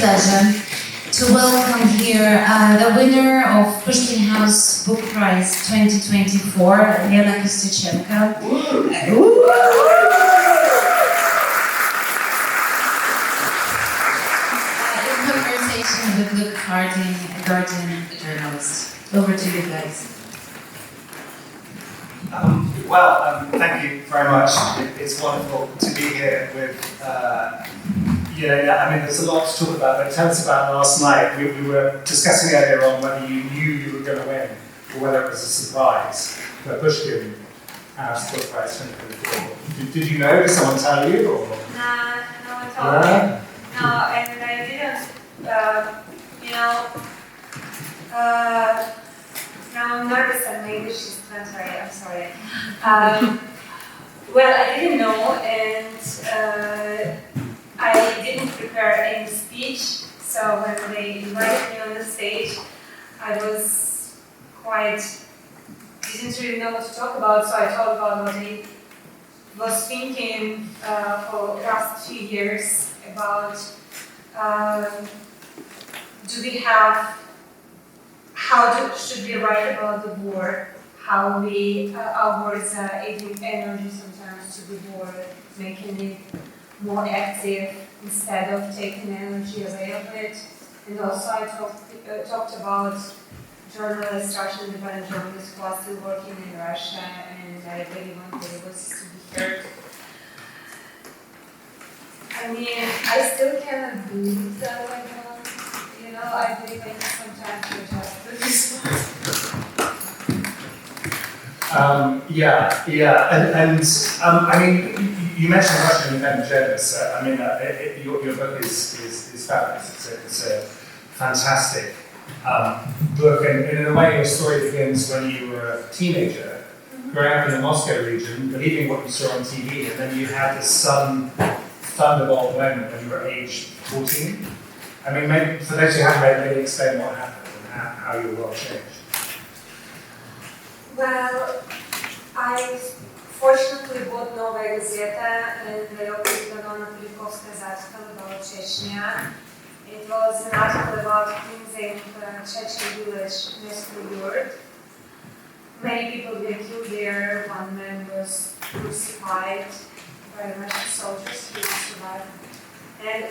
pleasure to welcome here the winner of Pushkin House Book Prize 2024, Elena Kostyuchenko. In conversation with Luke Harding, a Guardian journalist. Over to you guys. Thank you very much. It's wonderful to be here with, there's a lot to talk about, but tell us about last night. We were discussing earlier on whether you knew you were going to win, or whether it was a surprise, the Pushkin House Book Prize 2024. Did you know? Did someone tell you? Or? No one told me. No, and I didn't, now I'm nervous and my English is transparent, I'm sorry. I didn't know, and I didn't prepare any speech, so when they invited me on the stage, I was didn't really know what to talk about, so I talked about what I was thinking for the last 2 years about should we write about the war, how our words are adding energy sometimes to the war, making it more active instead of taking energy away of it. And also I talked about journalists, Russian independent journalists who are still working in Russia, and I really want their voices to be heard. I mean, I still cannot believe that right now. I believe I need some time to adjust to this one. You mentioned Russian independent journalists. Your book is fabulous. It's a fantastic book, and in a way, your story begins when you were a teenager, growing up in the Moscow region, believing what you saw on TV, and then you had this sudden thunderbolt moment when you were age 14. I mean, maybe for those who haven't read, maybe explain what happened and how your world changed. Well, I fortunately bought Novaya Gazeta, and I opened the article about Chechnya. It was an article about cleansing Chechen village next to Yuri. Many people were killed there. One man was crucified by Russian soldiers. He survived.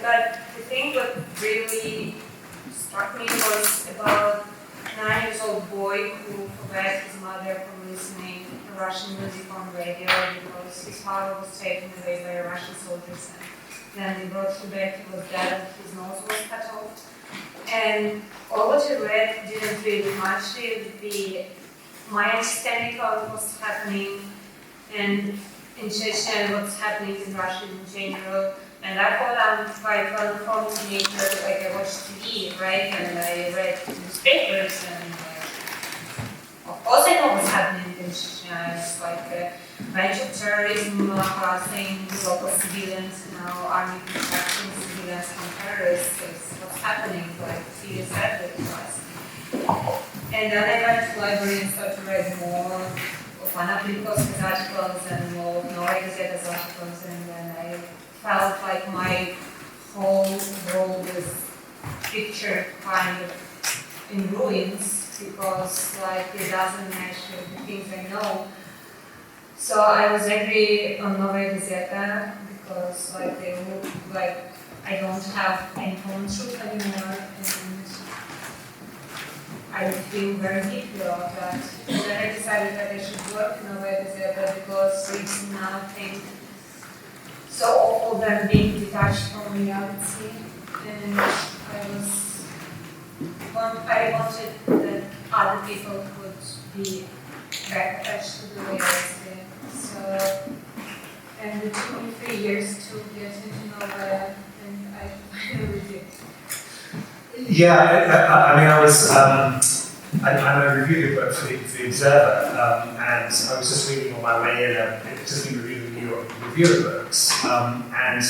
But the thing that really struck me was about a 9-year-old boy who forgot his mother from listening to Russian music on radio because his father was taken away by Russian soldiers, and then they brought him back. He was dead and his nose was cut off. And all what I read didn't really match with my understanding of what was happening and in Chechnya, what's happening in Russia in general. And I thought I'm quite well informed teenager, like I watched TV, right? And I read newspapers, and of course I know what's happening in Chechnya. It's like a bunch of terrorism harassing local civilians, army protecting civilians from terrorists. It's what's happening, like serious advertising. And then I went to the library and started to read more of anti-militaristic articles and more of Novaya Gazeta's articles, and then I felt like my whole world is pictured kind of in ruins because it doesn't match with the things I know. So I was angry on Novaya Gazeta because they look like I don't have any home truth anymore, and I feel very deeply about that. And then I decided that I should work in Novaya Gazeta because it's nothing so awful than being detached from reality, and I wanted that other people could be back attached to the reality. So, and it took me 3 years to get into Novaya, and I finally did. I'm a reviewer book for the Observer, and I was just reading on my way in, it's just been reviewed in New York reviewer books, and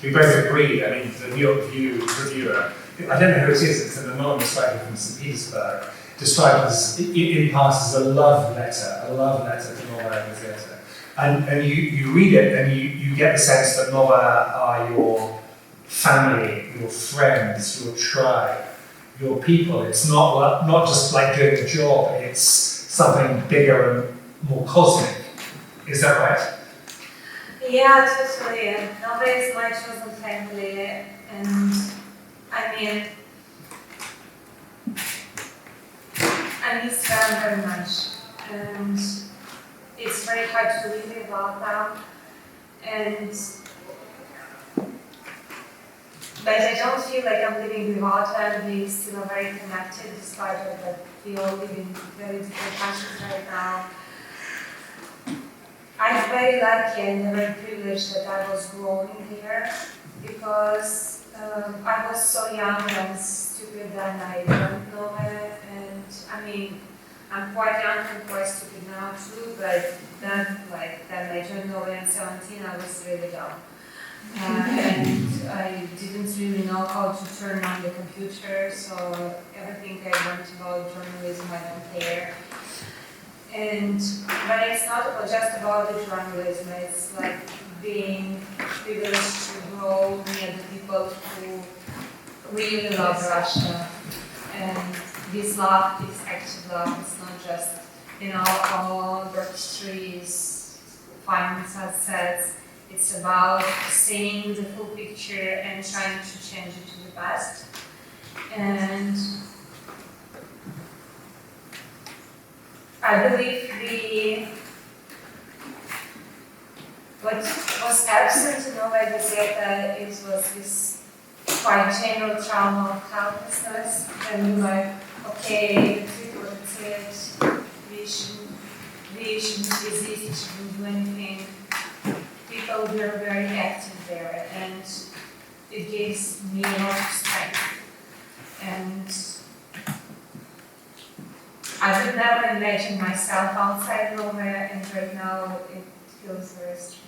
we both agreed. I mean, the New York reviewer, I don't know who it is, it's an anonymous writer from St. Petersburg, described as, in part, as a love letter to Novaya Gazeta. And you read it and you get the sense that Novaya are your family, your friends, your tribe, your people. It's not just like doing a job, it's something bigger and more cosmic. Is that right? Yeah, totally. Novaya is my chosen family, and I mean, I miss them very much, and it's very hard to live without them. But I don't feel like I'm living without them. We still are very connected, despite that we all live in very different countries right now. I'm very lucky and very privileged that I was born here, because I was so young and stupid and I didn't know it. And I mean, I'm quite young and quite stupid now too, but then I joined Novaya at 17, I was really dumb. And I didn't really know how to turn on the computer, so everything I learned about journalism I don't care. But it's not just about the journalism, it's like being privileged to grow near the people who really love Russia. And this love is active love, it's not just, all registries, fine sunsets. It's about seeing the full picture and trying to change it to the best. And I believe what was absent in Novaya Gazeta was this quite general trauma of helplessness. And we're like, okay, that's it, that's it. We shouldn't resist, we shouldn't do anything. People were very active there, and it gives me a lot of strength. And I would never imagine myself outside Novaya, and right now it feels very strange.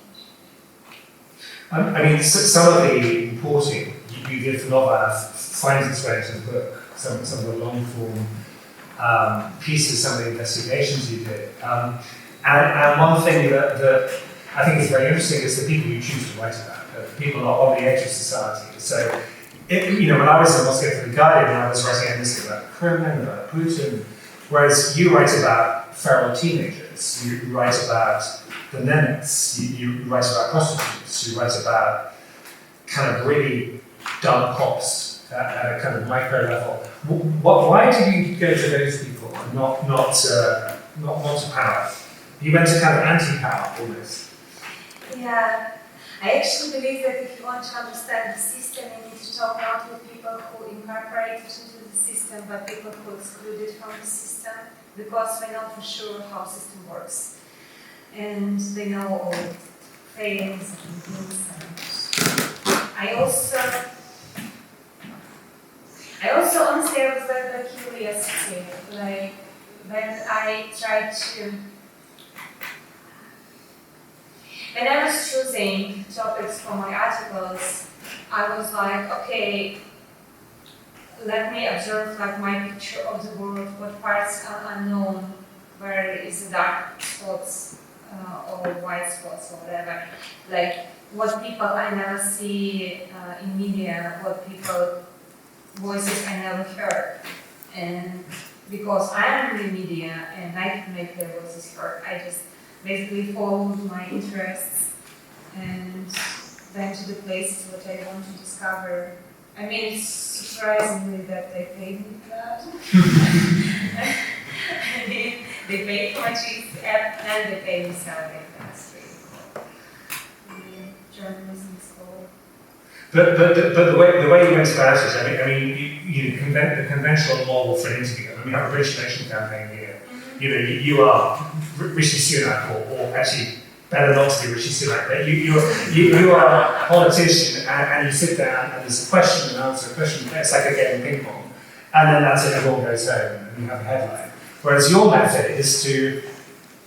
I mean, some of the reporting you did for Novaya finds its way into the book. Some of the long form pieces, some of the investigations you did. And one thing that I think is very interesting is the people you choose to write about. People are on the edge of society. So, when I was in Moscow for The Guardian, I was writing endlessly about Kremlin, about Putin, whereas you write about feral teenagers, you write about the nomads, you write about prostitutes, you write about kind of really dumb cops at a kind of micro level. Why did you go to those people and not to power? You went to kind of anti-power almost. Yeah, I actually believe that if you want to understand the system, you need to talk not with people who incorporated into the system, but people who excluded from the system, because they know for sure how the system works. And they know all failings and things. I also honestly, I was very curious, like, when I was choosing topics for my articles, I was like, okay, let me observe my picture of the world, what parts are unknown, where is the dark spots or white spots or whatever, like what people I never see in media, what people voices I never heard. And because I am in the media and I can make their voices heard, I just basically followed my interests and went to the places that I want to discover. I mean, it's surprisingly that they paid me for that. I mean, they paid for my cheese and they paid me salary. That's really cool. Journalism school. But the way you went about it, I mean, the conventional model for an interview. I mean, we have a British Nation campaign here. Mm-hmm. You are Rishi Sunak, or actually better not to be Rishi Sunak, but you are a politician and you sit down and there's a question and answer, it's like a game of ping pong, and then that's it, everyone goes home and you have a headline. Whereas your method is to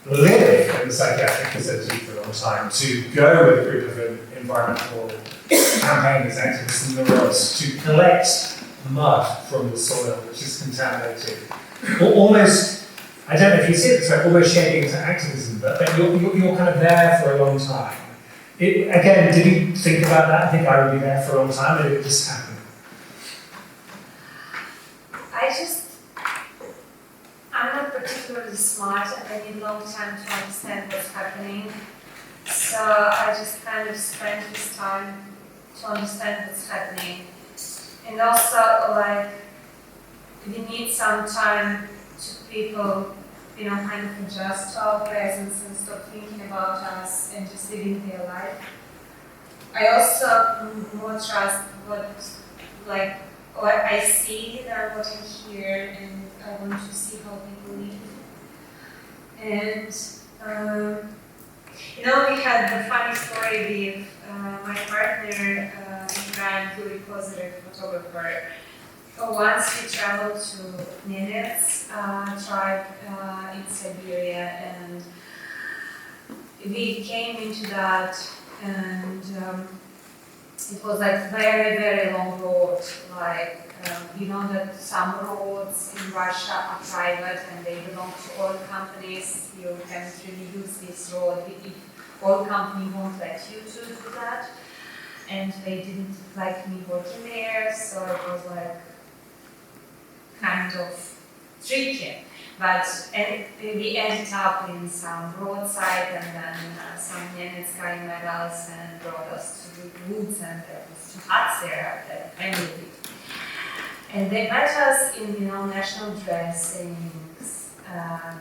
live in the psychiatric facility for a long time, to go with a group of environmental campaigners, activists and mirrors, to collect mud from the soil which is contaminated. Almost, I don't know if you see it this way, almost shading into activism, but you're kind of there for a long time. Again, did you think about that? I think I would be there for a long time, or did it just happen? I'm not particularly smart and I need a long time to understand what's happening. So I just kind of spent this time to understand what's happening. And also, like, we need some time to people, kind of adjust to our presence and stop thinking about us and just living their life. I also more trust what I see than what I hear, and I want to see how people live. And we had the funny story with my partner in crime, Yuri, photographer. Once we traveled to nomads tribe in Siberia, and we came into that, and it was like very, very long road. Like, that some roads in Russia are private and they belong to oil companies. You can't really use this road if oil company won't let you to do that. And they didn't like me working there, so it was like kind of tricky. But we ended up in some roadside, and then some nomads guy met us and brought us to the woods, and there was two huts there that I lived. And they met us in national dressings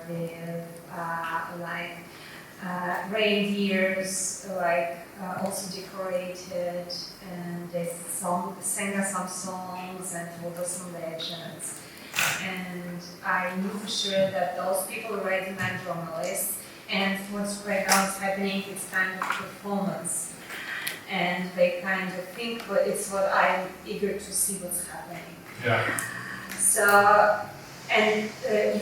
with reindeers, also decorated, and they sang us some songs and told us some legends. And I knew for sure that those people already met journalists, and what's right now is happening is kind of performance. And they kind of think it's what I'm eager to see what's happening. Yeah. So, and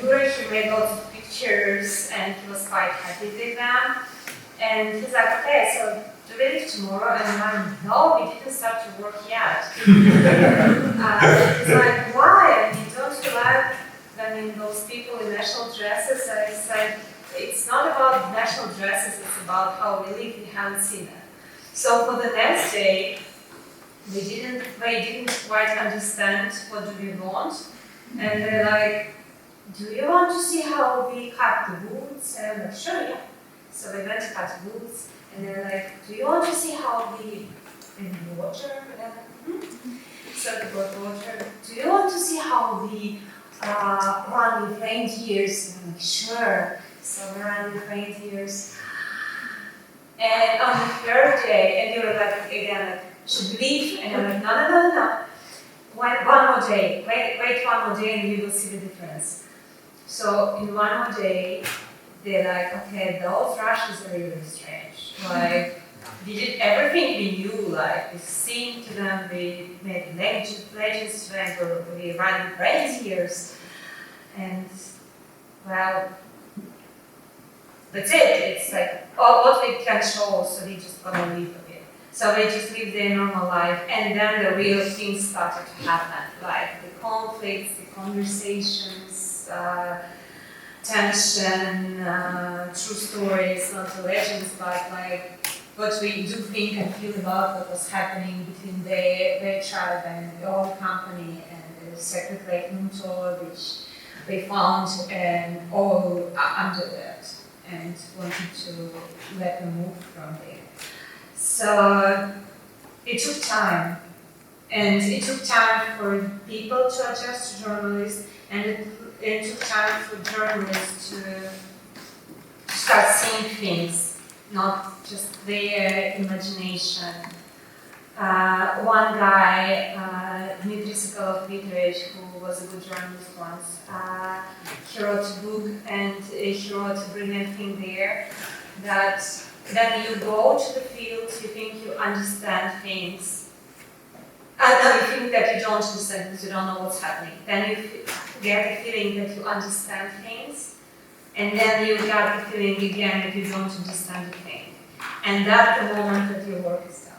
Yuri, he made lots of pictures, and he was quite happy with them. And he's like, okay, so do we leave tomorrow? And I'm like, no, we didn't start to work yet. He's like, why? Don't you like, those people in national dresses? I said, it's not about national dresses, it's about how we live, we haven't seen it. So for the next day, they didn't quite understand what do we want. And they're like, do you want to see how we cut the woods? And I'm like, sure, yeah. So we went to cut woods, and they're like, do you want to see how we in water? And I'm like, So they brought water. Do you want to see how we run with reindeers? And I'm like, sure. So we ran with reindeers. And on the third day, and they were like, again, should we leave? And I'm like, no. One more day. Wait one more day, and we will see the difference. So in one more day, they're like, okay, those Russians are really strange. Like, we did everything we knew, like, we sing to them, we made legends to them, we ran with reindeers. And, well, that's it. It's like, what we can show, so we just gonna leave a bit. So they just live their normal life, and then the real things started to happen, like the conflicts, the conversations, tension, true stories, not the legends, but like what we do think and feel about what was happening between their tribe and the oil company and the secret lake Muntor, which they found all under that and wanted to let them move from there. So it took time, and it took time for people to adjust to journalists, and it took time for journalists to start seeing things, not just their imagination. One guy, Metaphysical, who was a good journalist once, he wrote a book, and he wrote a brilliant thing there, that then you go to the field, you think you understand things, and you think that you don't understand because you don't know what's happening. Then you get the feeling that you understand things, and then you get the feeling again that you don't understand the thing. And that's the moment that your work is done.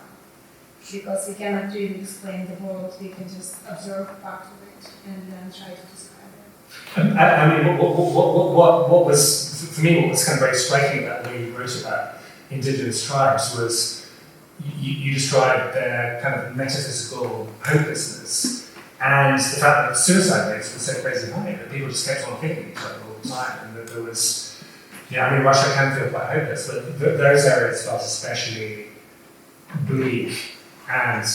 Because we cannot really explain the world, we can just observe part of it and then try to describe it. I mean, what was, for me, what was kind of very striking about when you wrote about indigenous tribes was you described their kind of metaphysical hopelessness and the fact that suicide rates were so crazy high that people just kept on killing each other all the time, and that there was, I mean, Russia can feel quite hopeless, but those areas felt especially bleak and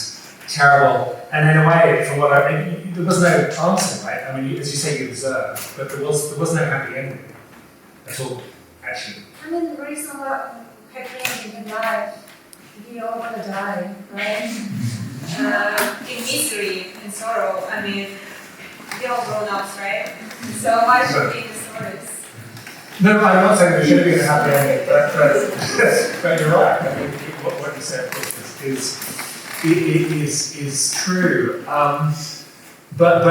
terrible. And in a way, from what I mean, there was no answer, right? I mean, as you say, you observed, but there was no happy ending at all, actually. I mean, there is no happy ending in life. We all gonna die, right? In misery and sorrow. I mean, we all grown-ups, right? So why should we be the stories? No, I'm not saying there should be a happy ending, but you're right. I mean, what you said, of course, is true. But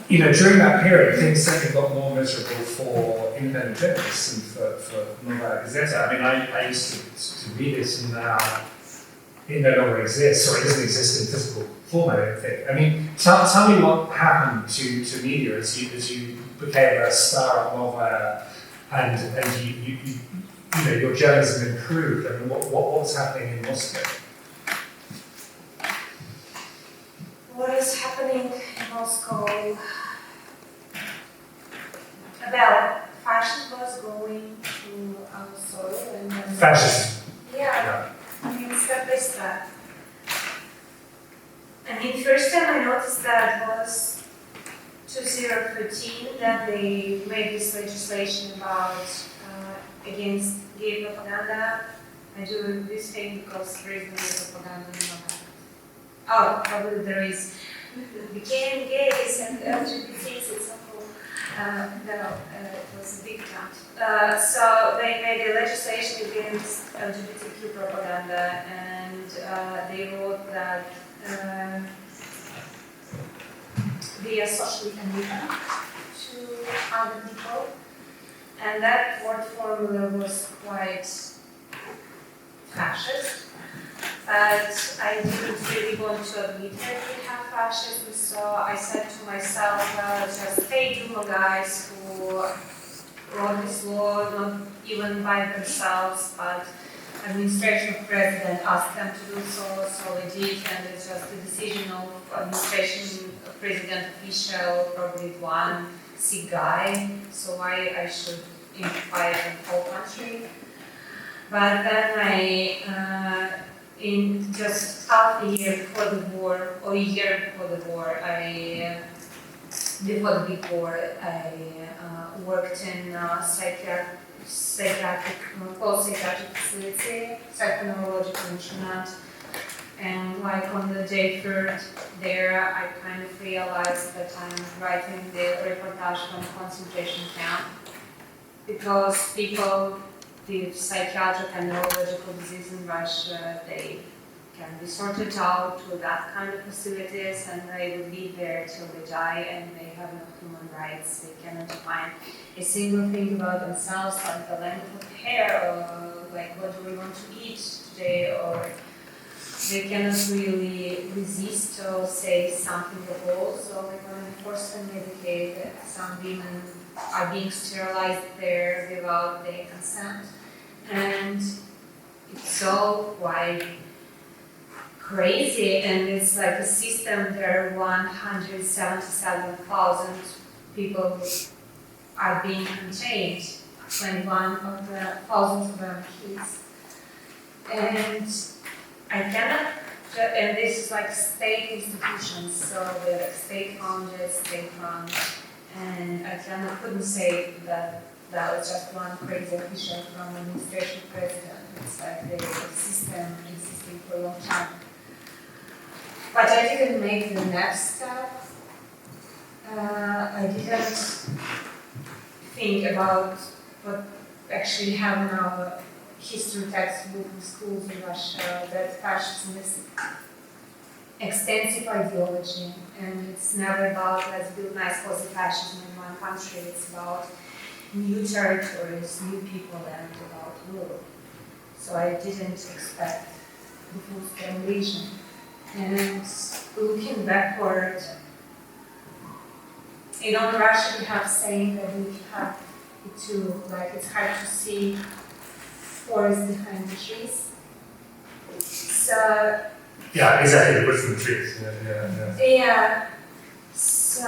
during that period, things certainly got more miserable for independent journalists and for Novaya Gazeta. I mean, I used to read it, and now it no longer exists, or it doesn't exist in physical form, I don't think. I mean, tell me what happened to media as you became a star at Novaya, and your journalism improved. I mean, what was happening in Moscow? What is happening in Moscow? Well, fascism was going to our soil, and then Fascism. Yeah. I mean, step by step. I mean, first time I noticed that was 2013, that they made this legislation about against gay propaganda. I do this thing because there is no gay propaganda in Novaya. Oh, probably there is. Became gays and LGBTs and so forth. It was a big count. So they made a legislation against LGBTQ propaganda, and they wrote that they are socially unequal to other people, and that word formula was quite fascist. But I didn't really want to admit that we have fascism, so I said to myself, well, just fake Duma guys who wrote this law, not even by themselves, but administration of president asked them to do so, so they did, and it's just a decision of administration of president official, probably one sick guy, so I should invite the whole country. But then in just half a year before the war, or a year before the war, I worked in psychiatric facility, psychoneurological instrument, and like on the day third there, I kind of realized that I'm writing the reportage from a concentration camp, because people with psychiatric and neurological disease in Russia, they can be sorted out to that kind of facilities, and they will be there till they die, and they have no human rights. They cannot define a single thing about themselves, like the length of hair, or like what do we want to eat today, or they cannot really resist or say something at all, so they're going to force them medicate. Some women are being sterilized there without their consent. And it's all quite crazy, and it's like a system. There are 177,000 people are being contained, 21,000 of them kids. And I cannot, and this is like state institutions, so they're like state founded, state run, and I couldn't say that that was just one crazy official from administration president. It's like the system existing for a long time. But I didn't make the next step. I didn't think about what actually have in our history textbook in schools in Russia, that fascism is extensive ideology, and it's never about let's build nice cozy fascism in one country. It's about new territories, new people, and about rule. So I didn't expect the full-scale invasion. And looking backward, in Russia we have saying that we have to, like, it's hard to see forest behind the trees. So Yeah, exactly, the wisdom trees. yeah. So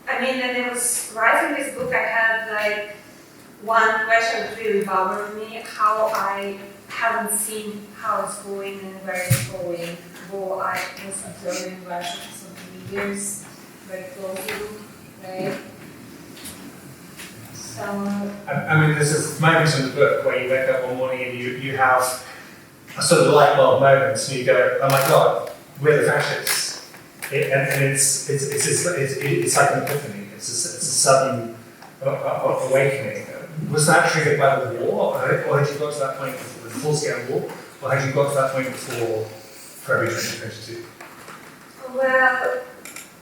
I mean, when I was writing this book, I had like one question that really bothered me: how I haven't seen how it's going and where it's going. Though I was observing Russia for so many years, very closely, right? So I mean, this is moments in the book where you wake up one morning and you have a sort of light bulb moment, and you go, "Oh my God, we're the fascists," and it's like an epiphany. It's a sudden awakening. Was that triggered by the war, or had you got to that point before the full-scale war, or had you got to that point before February 2022? well,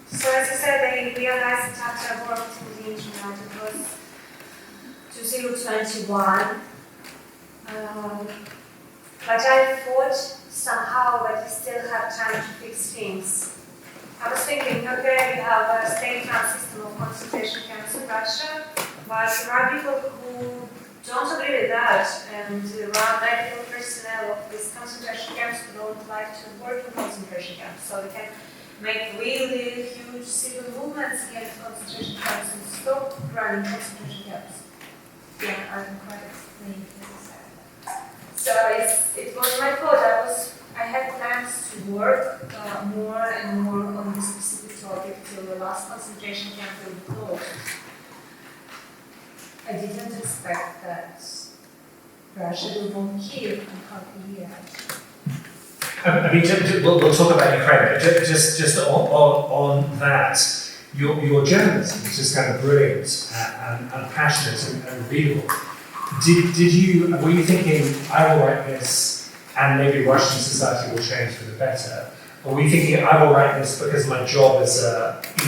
so as I said, I realized that after I worked in the internet, it was 2021. But I thought somehow that we still have time to fix things. I was thinking, okay, we have a state-run system of concentration camps in Russia, but there are people who don't agree with that, and there are medical personnel of these concentration camps who don't like to work in concentration camps. So we can make really huge civil movements against concentration camps and stop running concentration camps. Yeah, I'm quite explaining this. So it was my thought. I had plans to work more and more on this specific topic till the last concentration camp will be closed. I didn't expect that Russia will bomb Kiev in half a year. I mean, we'll talk about Ukraine, but just on that, your journalism is just kind of brilliant and passionate and readable. Were you thinking, I will write this and maybe Russian society will change for the better? Or were you thinking, I will write this because my job as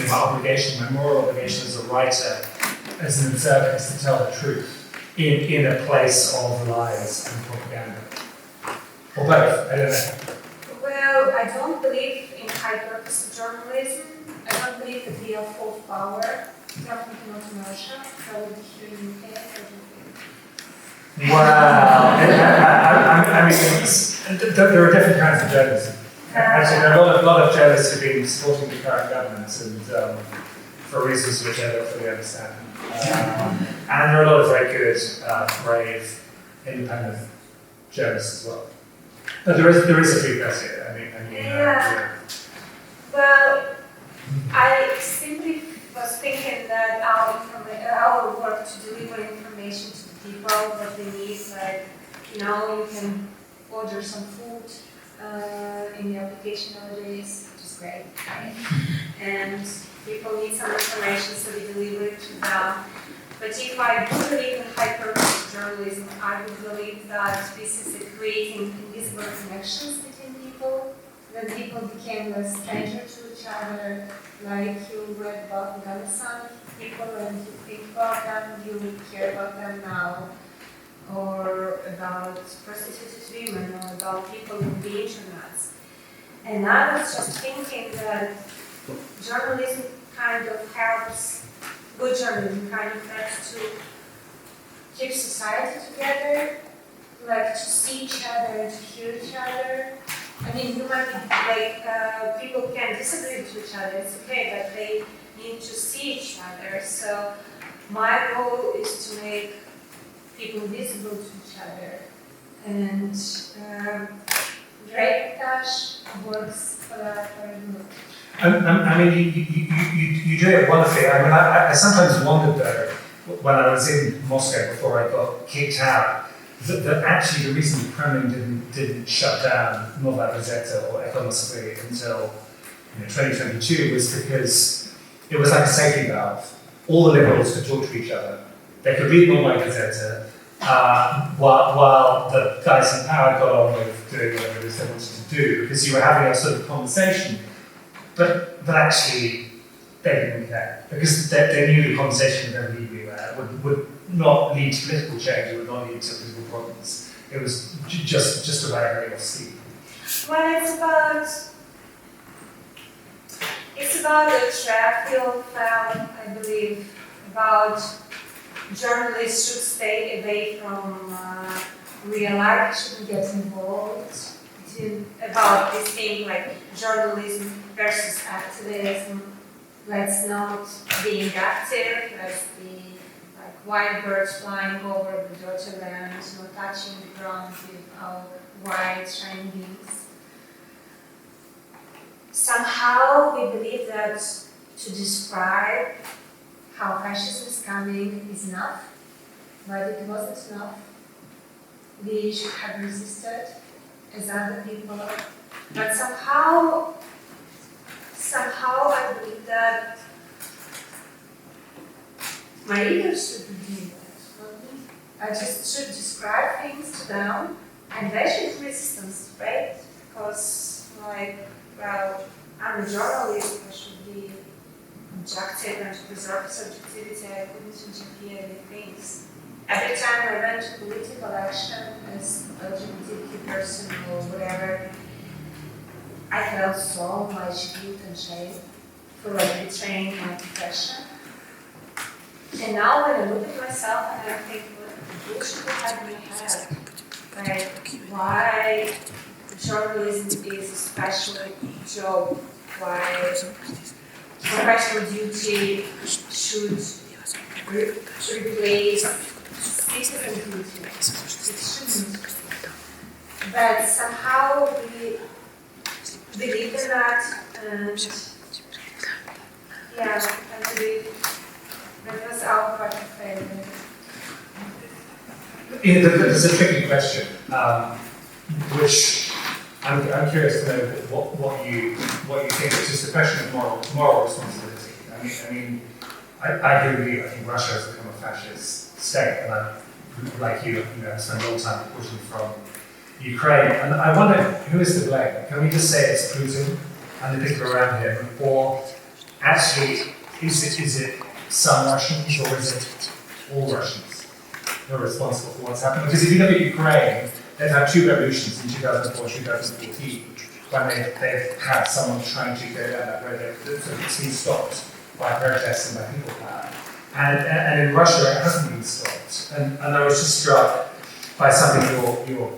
my obligation, my moral obligation as a writer, as an observer, is to tell the truth in a place of lies and propaganda? Or both, I don't know. Well, I don't believe in high-purpose journalism. I don't believe that we are full of power. Definitely not in Russia, probably here in the UK. Wow. I mean, there are different kinds of journalism. Actually, there are a lot of journalists who've been supporting the current government and for reasons which I don't fully understand. And there are a lot of very good, brave, independent journalists as well. But there is a free press here. Yeah. Well, I simply was thinking that our work to deliver information to the people that they need, like, you can order some food in the application nowadays, which is great, right? And people need some information, so we deliver it to them. But if I do believe in high-purpose journalism, I would believe that this is creating invisible connections between people. When people became a stranger to each other, like you read about Afghanistan people and you think about them, you care about them now, or about prostituted women, or about people on the internet. And I was just thinking that journalism kind of helps, good journalism kind of helps to keep society together, like to see each other and to hear each other. I mean, you might be people can disagree with each other, it's okay, but they need to see each other. So my goal is to make people visible to each other. And Dash works for that very much. I mean, you do it wonderfully. I mean, I sometimes wondered though, when I was in Moscow before I got kicked out, that actually the reason the Kremlin didn't shut down Novaya Gazeta or Exile until 2022 was because it was like a safety valve. All the liberals could talk to each other. They could read Novaya Gazeta while the guys in power got on with doing whatever it is they wanted to do, because you were having a sort of conversation. But actually, they didn't care, because they knew the conversation would never lead anywhere. It would not lead to political change, it would not lead to political problems. It was just a way of getting off steam. Well, it's about a trap we all fell, I believe, about journalists should stay away from real art shouldn't get involved about this thing like journalism versus activism. Let's not be active, let's be like white birds flying over the dirty land, not touching the ground with our white shiny wings. Somehow we believe that to describe how fascism is coming is enough, but it wasn't enough. We should have resisted as other people, but somehow I believe that my readers should be doing that, not me. I just should describe things to them, and they should resist, right? Because, like, well, I'm a journalist, I should be objective and to preserve subjectivity. I couldn't interfere with things. Every time I went to political action as a LGBTQ person or whatever, I felt so much guilt and shame for like betraying my profession. And now when I look at myself and I think, what bullshit I had in my head? Like, why journalism is a special job? Why professional duty should replace citizen duty? It shouldn't. But somehow we believe in that, and yeah, I believe that was our part of failure. Yeah, there's a tricky question, which I'm curious to know what you think. It's just a question of moral responsibility. I mean, I agree with you. I think Russia has become a fascist state, and I, like you, spent a long time pushing from Ukraine. And I wonder who is to blame. Can we just say it's Putin and the people around him, or actually is it some Russians, or is it all Russians who are responsible for what's happened? Because if you look at Ukraine, they've had two revolutions in 2004, 2014, when they've had someone trying to go down that road. It's been stopped by protests and by people power. And in Russia, it hasn't been stopped. And I was just struck by something your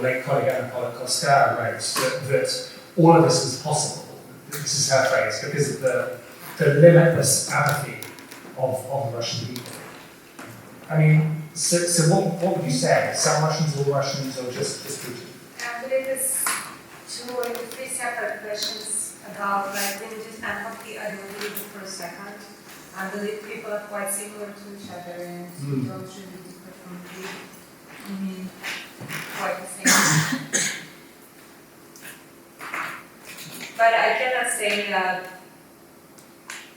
late colleague, Elena Kostyuchenko wrote, that all of this was possible. This is her phrase, because of the limitless apathy of the Russian people. I mean, so what would you say? Some Russians, all Russians, or just Putin? I believe it's two or three separate questions about like religious empathy. I don't believe it for a second. I believe people are quite similar to each other and don't really differ from me. Quite the same. But I cannot say that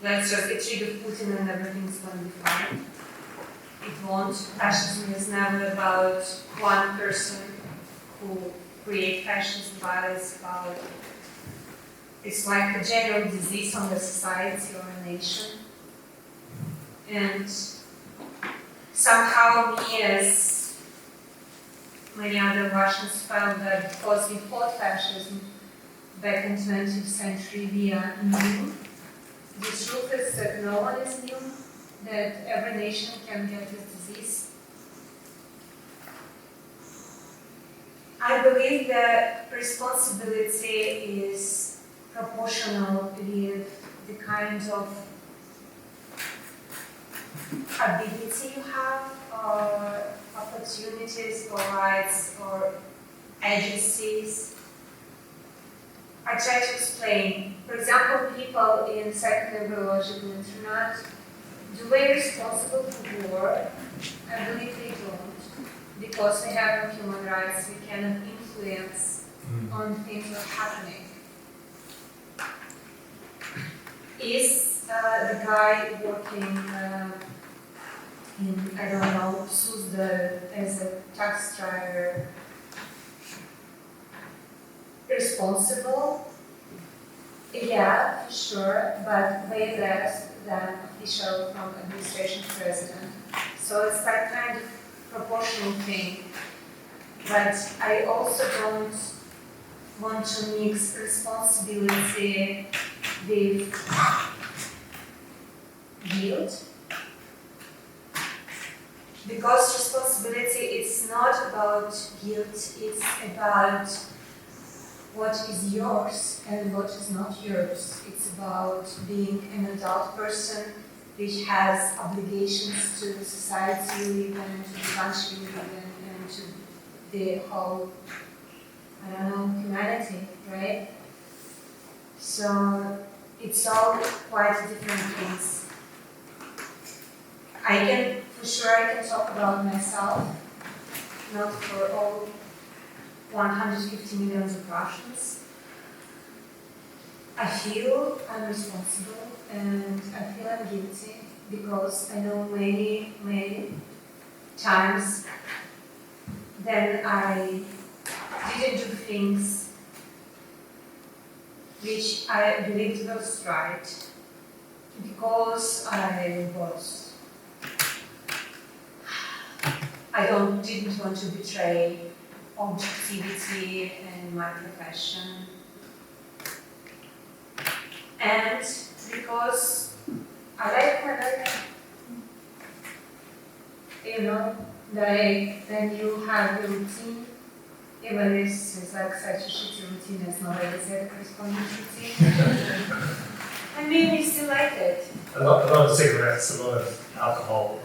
let's just get rid of Putin and everything's going to be fine. It won't. Fascism is never about one person who creates fascism, but it's like a general disease on the society or a nation. And somehow me, as many other Russians, felt that because we fought fascism back in the 20th century, we are immune. The truth is that no one is immune, that every nation can get this disease. I believe that responsibility is proportional with the kind of ability you have, or opportunities, or rights, or agencies. I try to explain. For example, people in secondary biological internet, do they responsible for war? I believe they don't, because we have no human rights. We cannot influence on things that are happening. Is the guy working in, I don't know, Suzda as a tax driver responsible? Yeah, for sure, but way less than official from administration president. So it's that kind of proportional thing. But I also don't want to mix responsibility with guilt. Because responsibility is not about guilt, it's about what is yours and what is not yours. It's about being an adult person which has obligations to the society you live in, to the country you live in, and to the whole, I don't know, humanity, right? So it's all quite different things. For sure I can talk about myself, not for all 150 million of Russians. I feel I'm responsible and I feel I'm guilty because I know many, many times then I didn't do things which I believed was right because didn't want to betray objectivity in my profession, and because I like my life, then you have a routine, even if it's like such a shitty routine as Novaya Gazeta corresponding routine. I mean, we still like it. A lot of cigarettes, a lot of alcohol,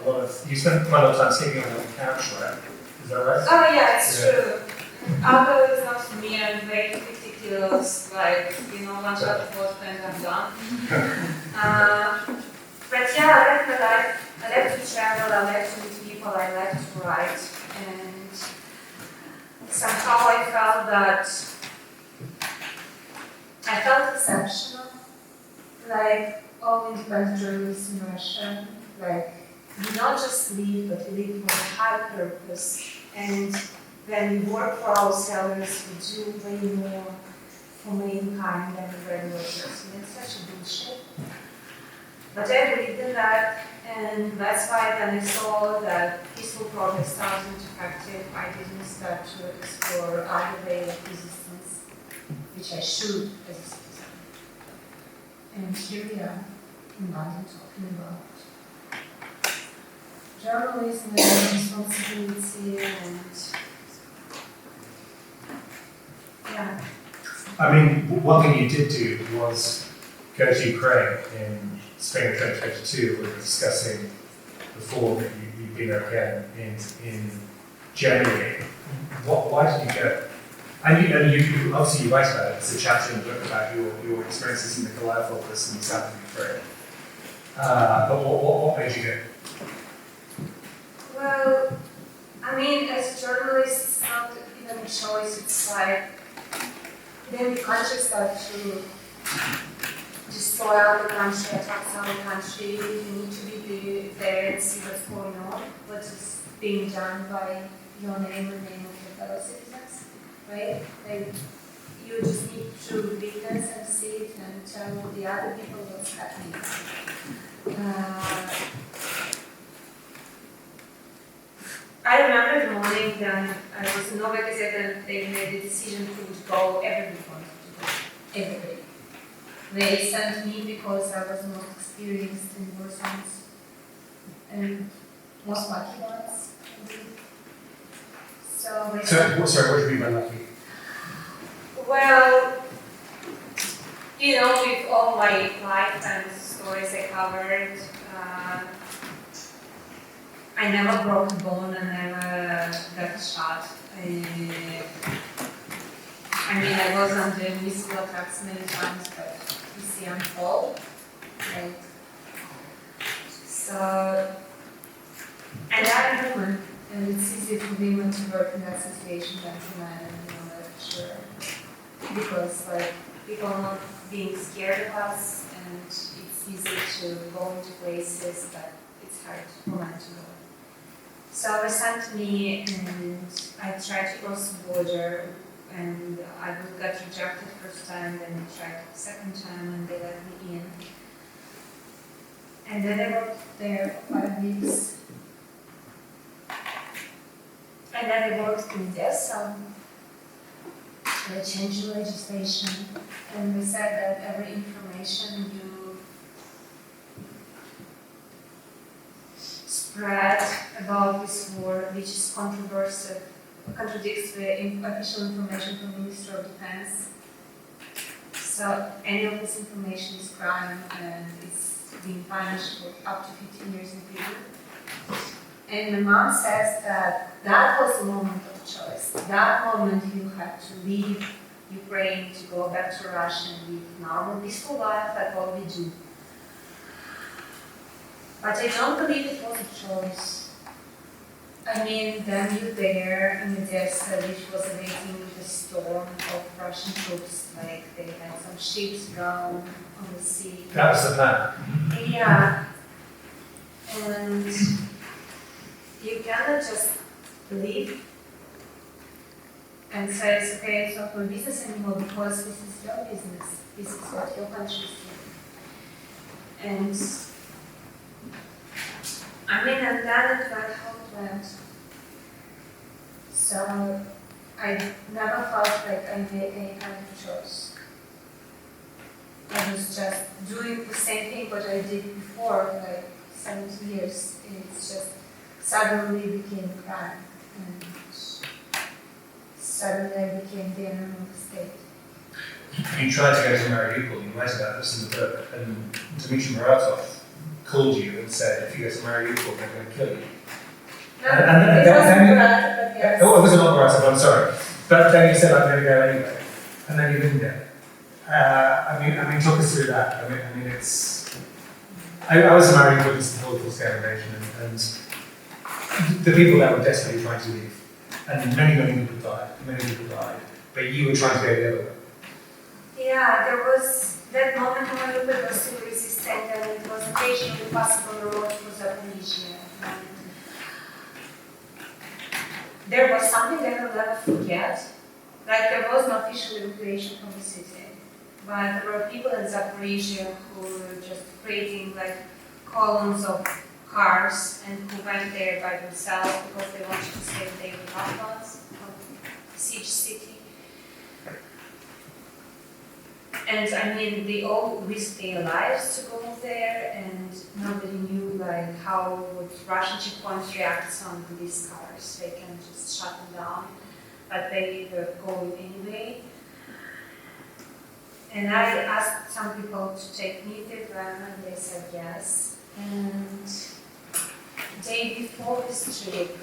you spend quite a lot of time sleeping on the couch, right? Is that right? Oh yeah, it's true. Alcohol is not for me. I'm weighing 50 kilos, one shot of vodka and I'm done. But yeah, I like my life. I like to travel, I like to meet people, I like to write. And somehow I felt exceptional. Like all independent journalists in Russia, we not just live, but we live for a high purpose. And when we work for our salaries, we do way more for mankind than a regular person. It's such a bullshit. But I believed in that, and that's why then I saw that peaceful protest started into practice. I didn't start to explore other way of resistance, which I should as a citizen. And here we are in London talking about journalism and responsibility and yeah. I mean, one thing you did do was go to Ukraine in spring of 2022. We were discussing before that you've been there again in January. Why did you go? And you obviously you write about it. It's a chapter in the book about your experiences in the Goliath office in the south of Ukraine. But what made you go? Well, I mean, as a journalist, it's not even a choice. It's like then the country starts to destroy other country, attacks other country. You need to be there and see what's going on, what is being done by your name and name of your fellow citizens, right? You just need to witness and see it and tell the other people what's happening. I remember the morning that I was in Novaya Gazeta and they made a decision who would go, everybody wanted to go, everybody. They sent me because I was the most experienced in war zones and most lucky ones. So sorry, what do you mean by lucky? Well, with all my life and stories I covered, I never broke a bone, I never got shot. I was under missile attacks many times, but you see I'm fall. Right? So, and I'm a woman, and it's easier for women to work in that situation than for men, for sure. Because people are not being scared of us, and it's easy to go into places, but it's hard for men to go. So they sent me, and I tried to cross the border, and I got rejected first time, then I tried the second time, and they let me in. And then I worked there for 5 weeks. And then I worked in Odessa. They changed the legislation, and they said that every information you read about this war, which is controversial, contradicts the official information from the Ministry of Defense. So any of this information is crime and it's being punished for up to 15 years in prison. And my mom says that that was the moment of choice. That moment you had to leave Ukraine to go back to Russia and live normal, peaceful life like all we do. But I don't believe it was a choice. I mean, then you're there in Odessa, which was awaiting the storm of Russian troops, like they had some ships drowned on the sea. That was the plan. Yeah. And you cannot just leave and say, it's okay, it's not my business anymore because this is your business. This is what your country is doing. And I mean, and then it went how it went. So I never felt like I made any kind of choice. I was just doing the same thing what I did before, like 70 years. It's just suddenly became crime. And suddenly I became the enemy of the state. You tried to go to Mariupol, you write about this in the book, and Dmitry Muratov called you and said, if you go to Mariupol, they're going to kill you. No, it wasn't Muratov, but yes. Oh, it was not Muratov, I'm sorry. But then you said, I'm going to go anyway. And then you didn't go. I mean, talk us through that. I mean, it's... I was in Mariupol, it's the Holocaust invasion, and the people that were desperately trying to leave. And many people died. But you were trying to go the other way. Yeah, there was that moment when Mariupol was still resistant and it was occasionally possible road for Zaporizhia. There was something that I'll never forget. Like there was no official evacuation from the city. But there were people in Zaporizhia who were just creating like columns of cars and who went there by themselves because they wanted to save their loved ones from the siege city. And I mean, they all risked their lives to go there, and nobody knew like how would Russian checkpoints react on these cars. They can just shut them down, but they were going anyway. And I asked some people to take me with them, and they said yes. And the day before this trip,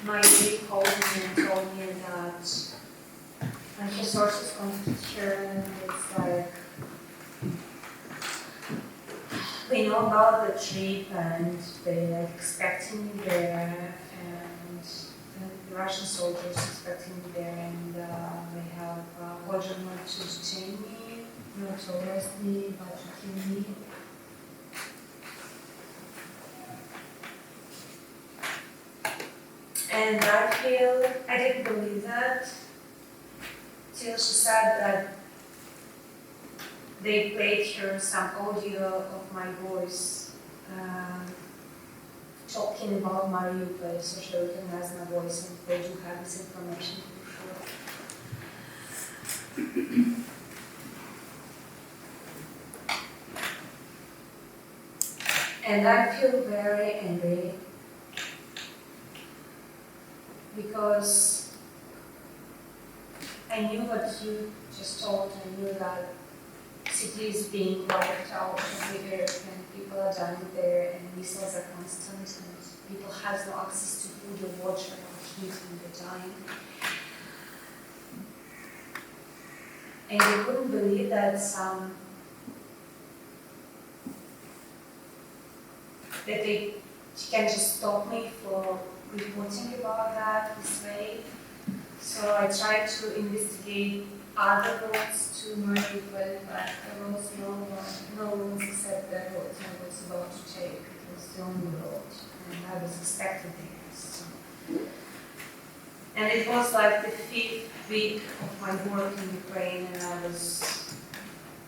my Yuri called me and told me that his sources confirm it's like they know about the trip and they like expecting me there, and the Russian soldiers expecting me there, and they have ordered not to detain me, not to arrest me, but to kill me. And I didn't believe that. Till she said that they played her some audio of my voice talking about Mariupol, so she recognized my voice, and they do have this information for sure. And I feel very angry because I knew what you just told. I knew that city is being wiped out everywhere and people are dying there and missiles are constant and people have no access to food or water or heat and they're dying. And I couldn't believe that that they can just stop me for reporting about that this way. So I tried to investigate other roads to Mariupol, but there was no roads except the road I was about to take. It was the only road, and I was expected there. So. And it was like the 5th week of my work in Ukraine, and I was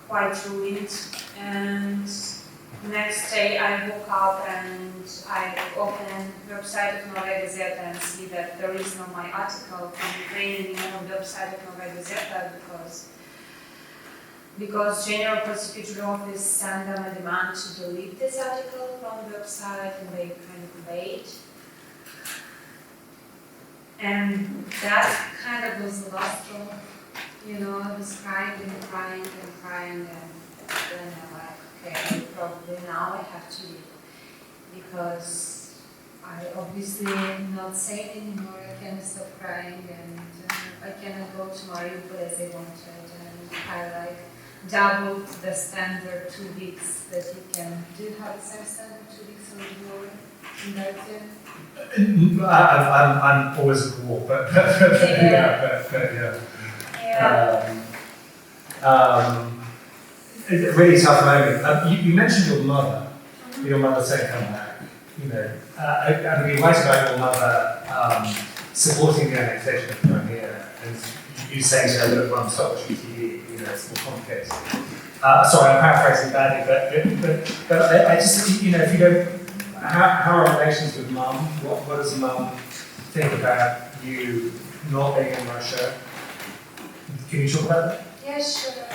quite ruined. And the next day I woke up and I opened the website of Novaya Gazeta and see that there is no my article from Ukraine anymore on the website of Novaya Gazeta because because General Prosecutor Office sent them a demand to delete this article from the website, and they kind of wait. And that kind of was the last straw. You know, I was crying and crying and crying, and then I'm like, okay, probably now I have to leave, because I obviously am not safe anymore. I can't stop crying, and I cannot go to Mariupol as I wanted, and I like doubled the standard 2 weeks that you can do. You have the same standard 2 weeks or more in Belgium? I'm always at war, but yeah. It's a really tough moment. You mentioned your mother. Your mother said come back. You know, and we write about your mother supporting the annexation of Crimea, and you saying to her, "Look, Mum, stop watching TV. You know, it's more complicated." Sorry, I'm paraphrasing badly, but I just, you know, if you don't, how are relations with Mum? What does Mum think about you not being in Russia? Can you talk about that? Yeah, sure.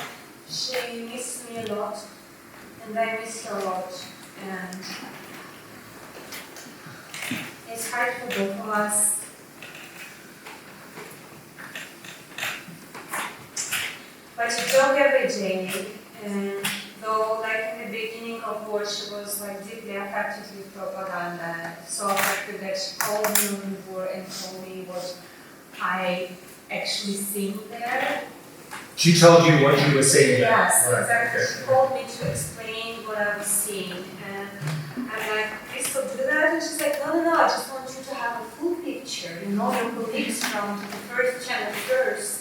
She missed me a lot, and I miss her a lot, and it's hard for both of us. But she talked every day, and though like in the beginning of war she was like deeply affected with propaganda, so affected that she called me on the war and told me what I actually seen there. She told you what you were seeing there? Yes, right. exactly. Okay. She called me to explain what I was seeing, and I'm like, please stop do that. And she's like, no, I just want you to have a full picture. You know, your colleagues from the first channel first.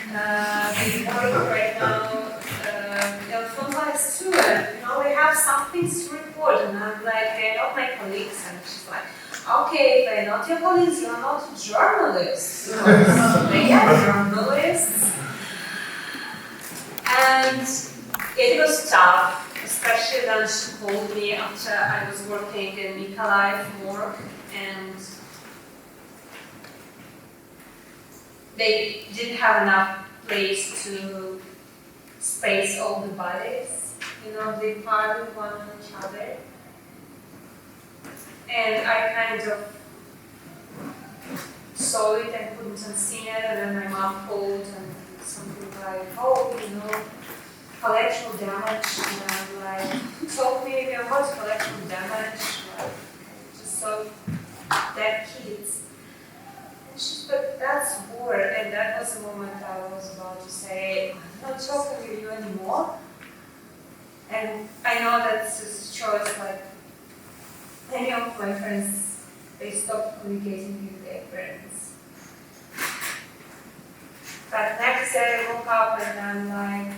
They work right now, phone lines too, and you know, we have some things to report. And I'm like, they're not my colleagues, and she's like, okay, they're not your colleagues, you're not journalists. They are journalists. And it was tough, especially when she called me after I was working in Mykolaiv morgue, and they didn't have enough place to space all the bodies. You know, they piled one on each other. And I kind of saw it and couldn't unseen it, and then my mom called and something like, oh, you know, collateral damage. And I'm like, who told me about collateral damage? Like, just saw dead kids. And she's, but that's war. And that was the moment I was about to say, I'm not talking with you anymore. And I know that's a choice, like, many of my friends, they stopped communicating with their parents. But next day I woke up and I'm like,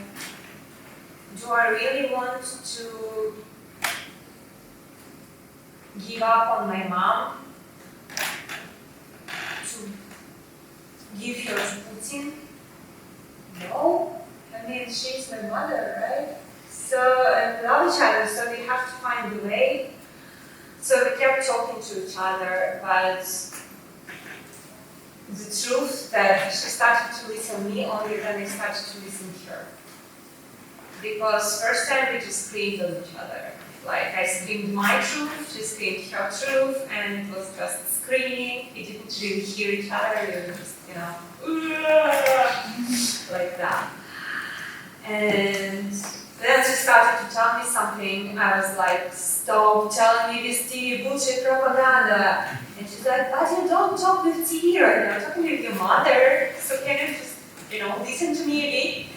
do I really want to give up on my mom? To give her to Putin? No. I mean, she's my mother, right? So, and we love each other, so we have to find a way. So we kept talking to each other, but the truth that she started to listen to me only when I started to listen to her. Because first time we just screamed on each other. Like I screamed my truth, she screamed her truth, and it was just screaming. We didn't really hear each other, we were just, you know, like that. And then she started to tell me something. I was like, stop telling me this TV bullshit propaganda. And she's like, but you don't talk with TV, right? You're talking with your mother. So can you just, you know, listen to me a bit?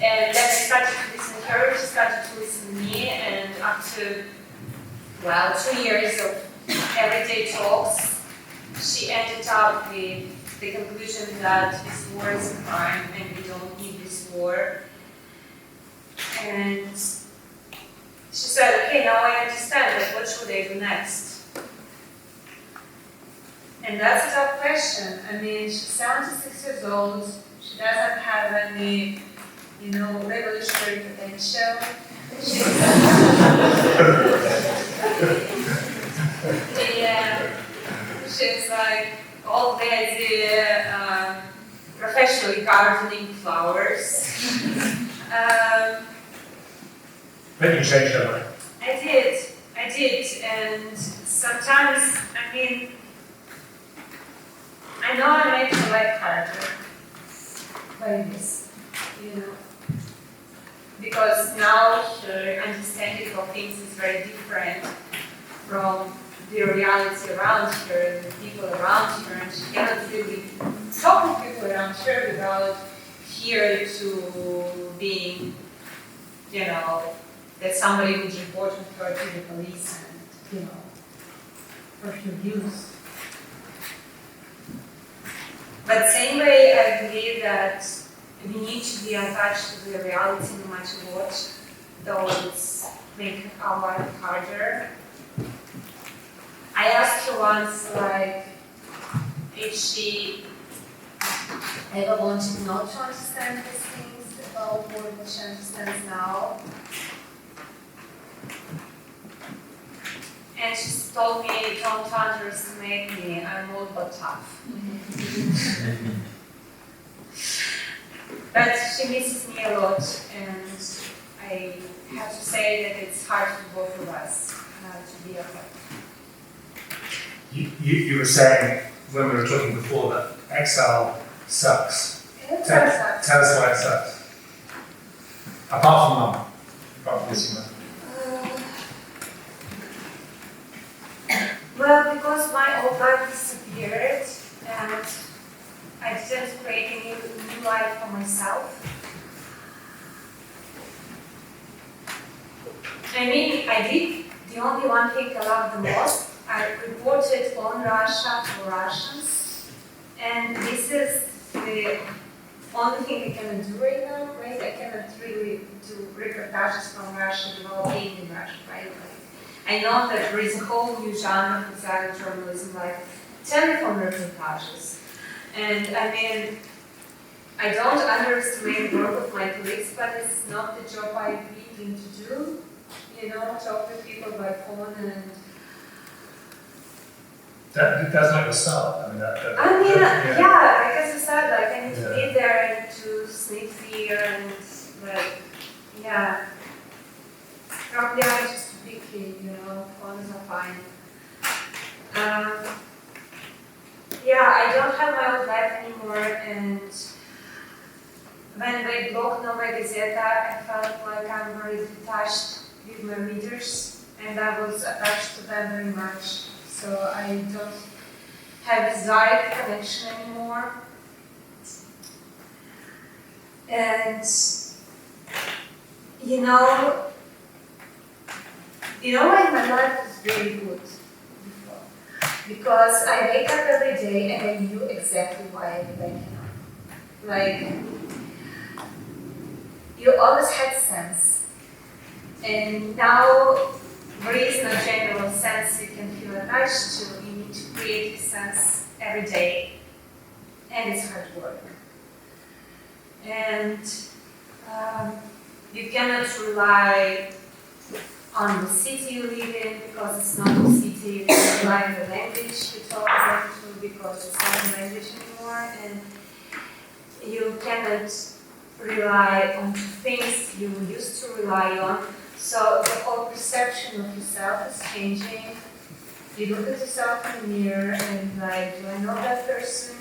And then I started to listen to her, she started to listen to me, and after, well, 2 years of everyday talks, she ended up with the conclusion that this war is a crime and we don't need this war. And she said, okay, now I understand, like, what should I do next? And that's a tough question. I mean, she's 76 years old, she doesn't have any, you know, revolutionary potential. She's like, all the idea, professionally gardening flowers. Then you changed your mind. I did, and sometimes, I mean, I know I make my life harder by this, you know, because now the understanding of things is very different from the reality around her, the people around her, and she cannot really talk with people around her without fear to being, you know, that somebody would report her to the police and, you know, for her views. But same way, I believe that we need to be attached to the reality no matter what, though it's making our life harder. I asked her once, like, if she ever wanted not to understand these things about what she understands now. And she told me, don't underestimate me, I'm old but tough. But she misses me a lot, and I have to say that it's hard for both of us to be apart. You were saying, when we were talking before, that Exile sucks. Tell us why it sucks. Apart from Mum. Apart from missing Mum. Well, because my old life disappeared, and I didn't create a new life for myself. I mean, I did the only one thing I loved the most. I reported on Russia for Russians, and this is the only thing I can do right now, right? I cannot really do reportages from Russia without being in Russia, right? Like, I know that there is a whole new genre of exile journalism, like telephone reportages. And I mean, I don't underestimate the work of my colleagues, but it's not the job I begin to do. You know, talk with people by phone and. That's not your style. I mean, yeah, like as I said, like I need to be there and to sleep here and like, yeah. Probably I'm just a big kid, you know, phones are fine. Yeah, I don't have my own life anymore, and when they blocked Novaya Gazeta, I felt like I'm very detached with my readers, and I was attached to them very much. So I don't have this direct connection anymore. And you know when my life was really good before, because I wake up every day and I knew exactly why I'm waking up. Like, you always had sense, and now there is no general sense you can feel attached to. You need to create a sense every day, and it's hard work. And you cannot rely on the city you live in because it's not a city. You can rely on the language you talk to because it's not a language anymore, and you cannot rely on things you used to rely on. So the whole perception of yourself is changing. You look at yourself in the mirror and like, do I know that person?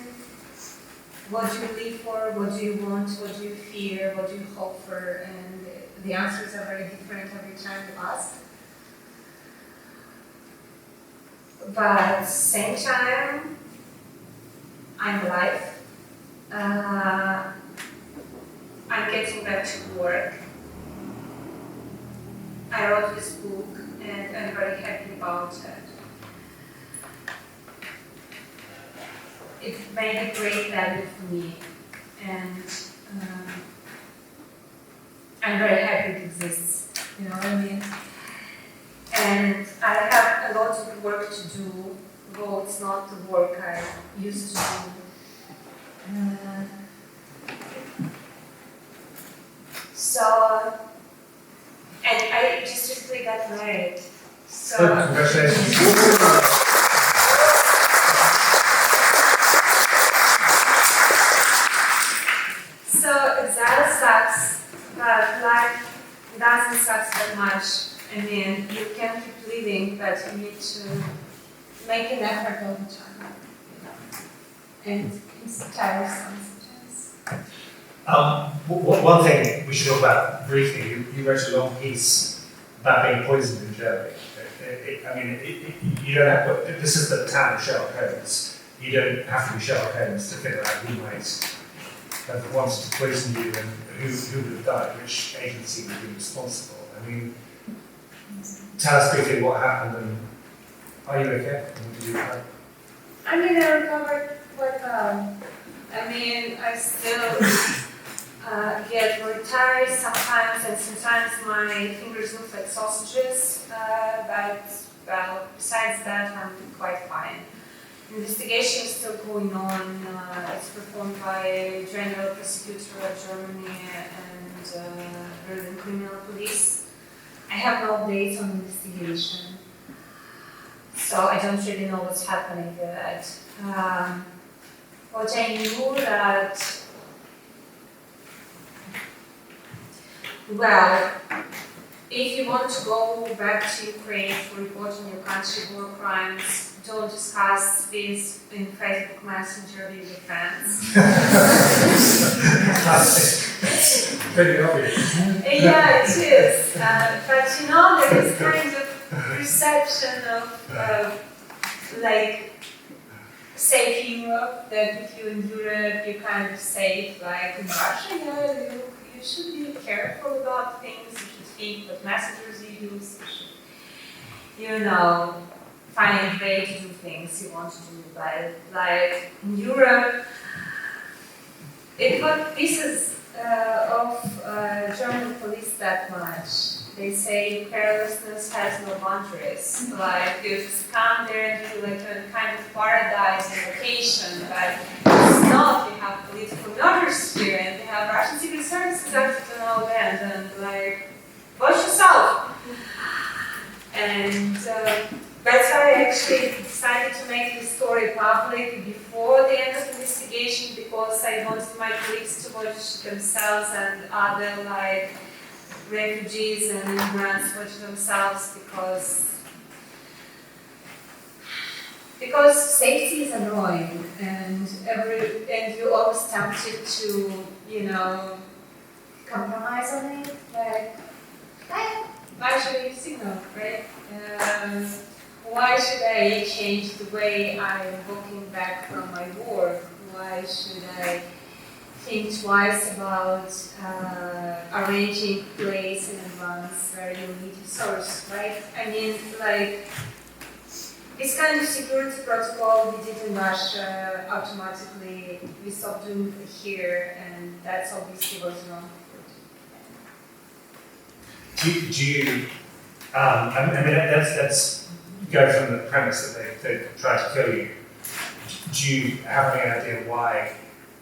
What do you live for? What do you want? What do you fear? What do you hope for? And the answers are very different every time you ask. But at the same time, I'm alive. I'm getting back to work. I wrote this book and I'm very happy about it. It made a great value for me, and I'm very happy it exists, you know what I mean? And I have a lot of work to do, though it's not the work I used to do. And I just recently got married. So congratulations. Exile sucks, but life doesn't suck that much. I mean, you can keep living, but you need to make an effort all the time. And it's tiresome sometimes. One thing we should talk about briefly, you wrote a long piece about being poisoned in Germany. You don't have to, this is the town of Sherlock Holmes. You don't have to be Sherlock Holmes to figure out who might have wanted to poison you and who would have died, which agency would be responsible. I mean, tell us briefly what happened and are you okay? What did you recover? I mean, I recovered quite well. I mean, I still get very tired sometimes, and sometimes my fingers look like sausages, but, well, besides that, I'm quite fine. Investigation is still going on. It's performed by General Prosecutor of Germany and Berlin Criminal Police. I have no updates on investigation, so I don't really know what's happening with that. What I knew that, well, if you want to go back to Ukraine for reporting your country war crimes, don't discuss this in Facebook Messenger with your friends. Pretty obvious. Yeah, it is. But you know, there is kind of perception of like safe Europe, that if you're in Europe, you're kind of safe. Like in Russia, you should be careful about things. You should think what messengers you use. You should, find a way to do things you want to do. Like in Europe, it got pieces of German police that much. They say carelessness has no boundaries. Like you just come there and do like a kind of paradise and vacation, but it's not. You have political murders here, and they have Russian secret services active in all that, and like, watch yourself. And that's why I actually decided to make this story public before the end of the investigation, because I wanted my colleagues to watch themselves and other like refugees and immigrants watch themselves, because safety is annoying, and you're always tempted to compromise on it. Like actually signal, right? Why should I change the way I'm walking back from my work? Why should I think twice about arranging place in advance where you need a source, right? I mean, like, this kind of security protocol we did in Russia, automatically we stopped doing it here, and that's obviously was wrong. Do you that's go from the premise that they tried to kill you. Do you have any idea why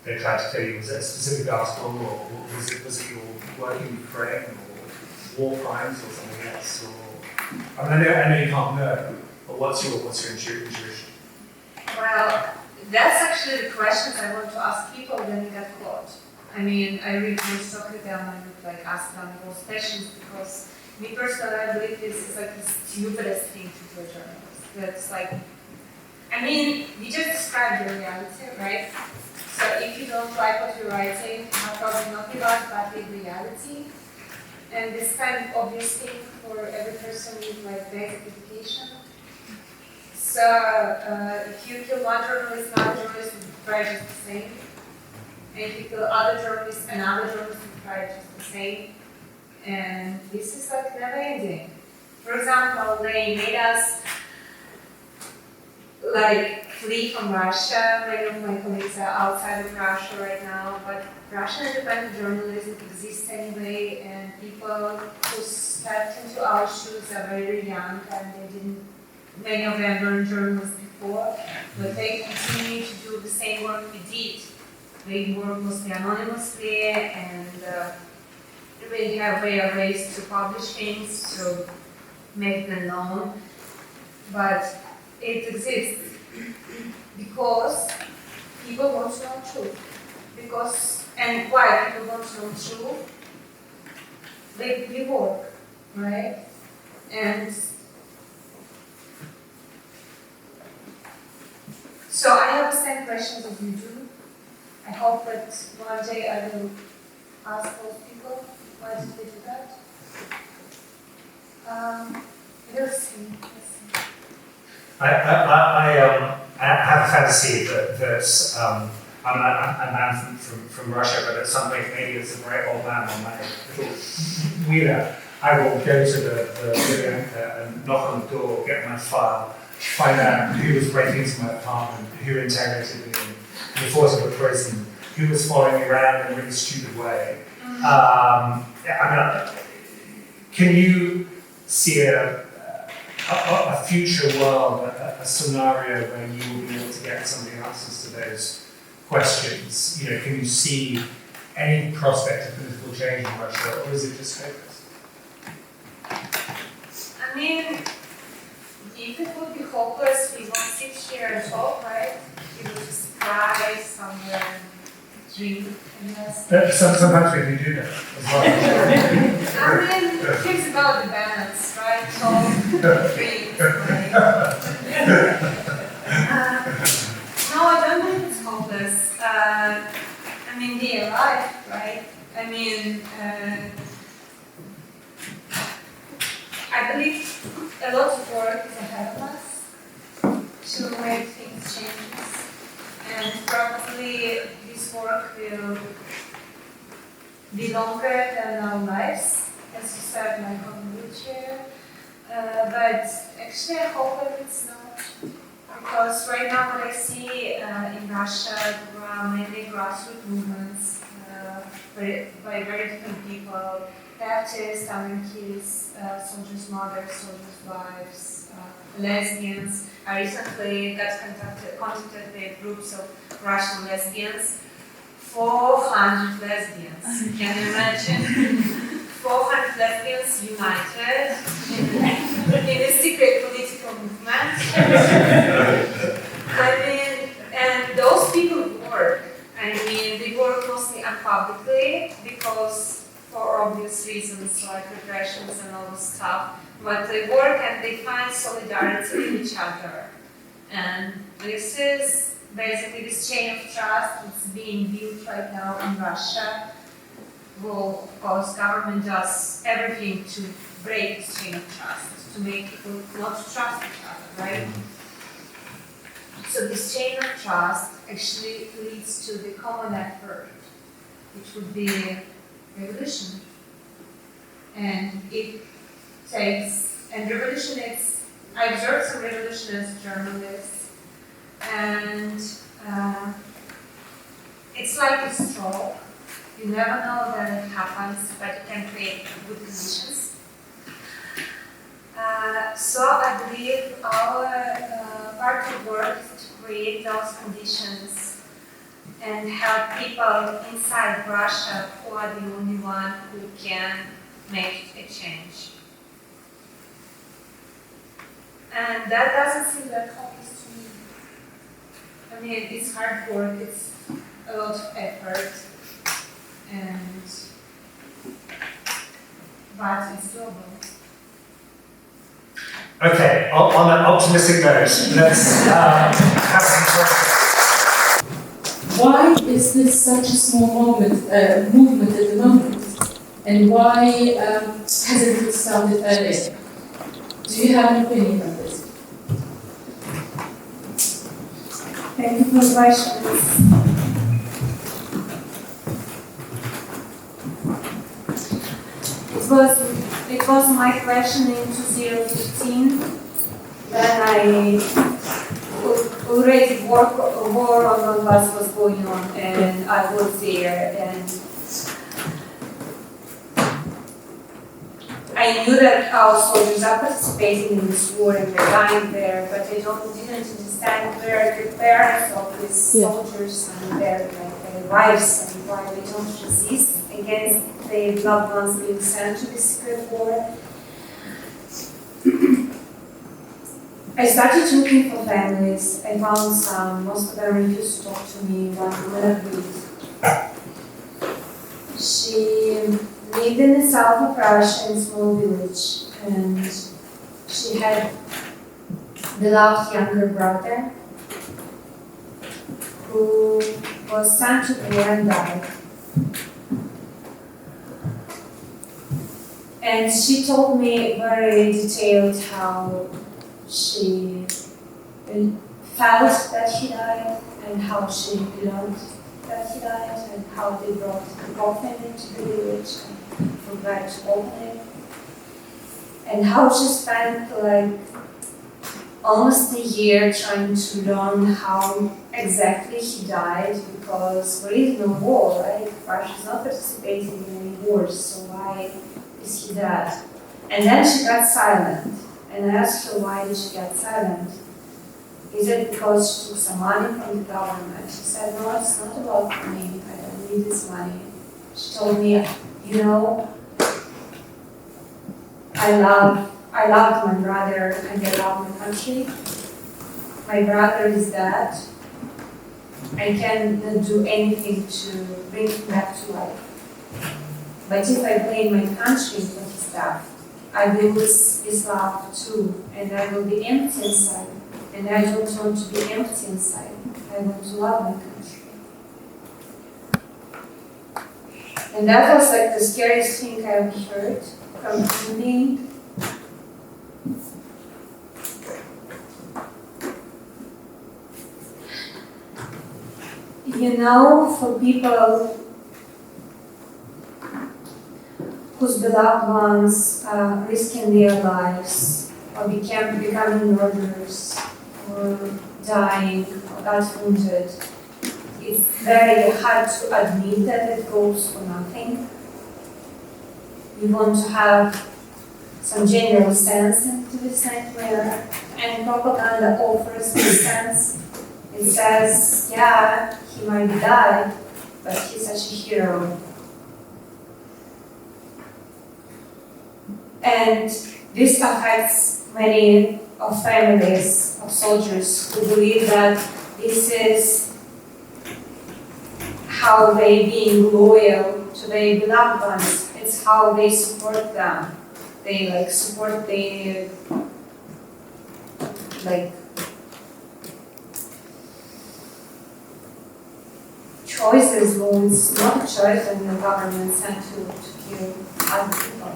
they tried to kill you? Was it a specific article, or was it your work in Ukraine, or war crimes, or something else? Or I know you can't know, but what's your intuition? Well, that's actually the questions I want to ask people when they get caught. I mean, I really want to talk to them and ask them those questions, because me personally, I believe this is like the stupidest thing to do a journalist. That's like, I mean, you just described the reality, right? So if you don't like what you're writing, you're probably not about that with reality. And this kind of obvious thing for every person with like basic education. So if you kill one journalist, another journalist will try just the same. And if you kill other journalists, another journalist will try just the same. And this is like never ending. For example, they made us like flee from Russia. Many of my colleagues are outside of Russia right now, but Russian independent journalism exists anyway, and people who stepped into our shoes are very young, and many of them weren't journalists before, but they continue to do the same work we did. They work mostly anonymously, and we have ways to publish things, to make them known, but it exists because people want to know truth. Because And why people want to know truth? We work, right? And so I have the same questions as you do. I hope that one day I will ask those people, why did they do that? We'll see. I have a fantasy that I'm a man from Russia, but at some point, maybe it's a very old man on my little wheeler, I will go to the and knock on the door, get my file, find out who was breaking into my apartment, who interrogated me in the force of a prison, who was following me around in a really stupid way. Can you see a future world, a scenario where you will be able to get some of the answers to those questions? Can you see any prospect of political change in Russia, or is it just hopeless? I mean, if it would be hopeless, we won't sit here and talk, right? We would just cry somewhere and dream. Sometimes we do that as well. I mean, it's about the balance, right? Talk, dream, right? No, I don't believe it's hopeless. I mean, we are alive, right? I mean, I believe a lot of work is ahead of us to make things change. And probably this work will be longer than our lives, as you said, like on the wheelchair. But actually, I hope that it's not. Because right now what I see in Russia, there are many grassroots movements by very different people, baptists, anarchists, soldiers' mothers, soldiers' wives, lesbians. I recently got contacted with groups of Russian lesbians, 400 lesbians, can you imagine? 400 lesbians united in a secret political movement. I mean, and those people work. I mean, they work mostly unpublicly because for obvious reasons like repressions and all this stuff. But they work and they find solidarity in each other. And this is basically this chain of trust that's being built right now in Russia. Well, of course, government does everything to break this chain of trust, to make people not trust each other, right? So this chain of trust actually leads to the common effort, which would be revolution. And it takes, and revolution is, I observed some revolution as a journalist, and it's like a stroke. You never know that it happens, but it can create good conditions. So I believe our part of work is to create those conditions and help people inside Russia who are the only one who can make a change. And that doesn't seem that hopeless to me. I mean, it's hard work, it's a lot of effort. But it's doable. Okay, on an optimistic note, let's have some questions. Why is this such a small movement at the moment? And why hasn't it started earlier? Do you have an opinion on this? Thank you for the questions. It was my question in 2015 when I already war on Donbass was going on and I was there and I knew that our soldiers are participating in this war and they're dying there, but I didn't understand where the parents of these soldiers and their wives and why they don't resist against their loved ones being sent to the secret war. I started looking for families. I found some. Most of them refused to talk to me. One would agreed. She lived in the south of Russia in a small village, and she had beloved younger brother who was sent to war and died. And she told me very detailed how she felt that he died, and how she learned that he died, and how they brought the coffin into the village and forgot to open it. And how she spent like almost a year trying to learn how exactly he died, because there is no war, right? Russia is not participating in any wars, so why is he dead? And then she got silent, and I asked her, why did she get silent? Is it because she took some money from the government? She said, no, it's not about money, I don't need this money. She told me, you know, I loved my brother and I love my country. My brother is dead. I cannot do anything to bring him back to life. But if I blame my country for his death, I will lose his love too, and I will be empty inside. And I don't want to be empty inside. I want to love my country. And that was like the scariest thing I've heard from a human being. You know, for people whose beloved ones are risking their lives, or becoming murderers, or dying, or got wounded, it's very hard to admit that it goes for nothing. You want to have some general sense into this nightmare, and propaganda offers this sense. It says, yeah, he might die, but he's such a hero. And this affects many of families of soldiers who believe that this is how they being loyal to their beloved ones. It's how they support them. They like support their like choices. Well, it's not a choice when the government sent to kill other people.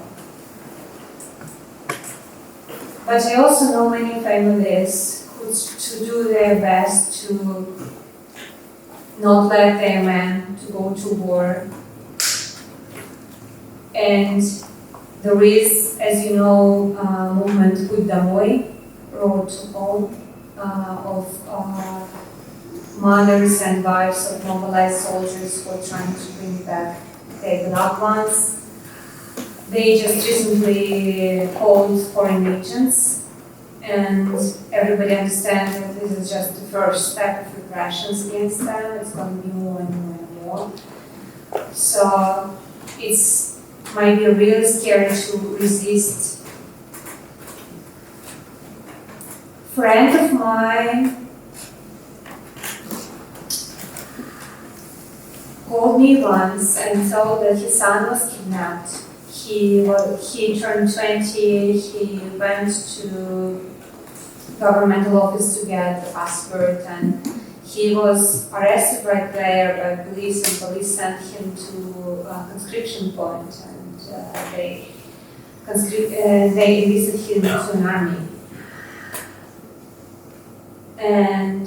But I also know many families who do their best to not let their men to go to war. And there is, as you know, a movement Put Домой, Road to Home, of mothers and wives of mobilized soldiers who are trying to bring back their beloved ones. They just recently called foreign agents, and everybody understands that this is just the first step of repressions against them. It's going to be more and more and more. So it's might be really scary to resist. Friend of mine called me once and told that his son was kidnapped. He turned 20, he went to governmental office to get the passport, and he was arrested right there by police, and police sent him to a conscription point, and they enlisted him into an army. And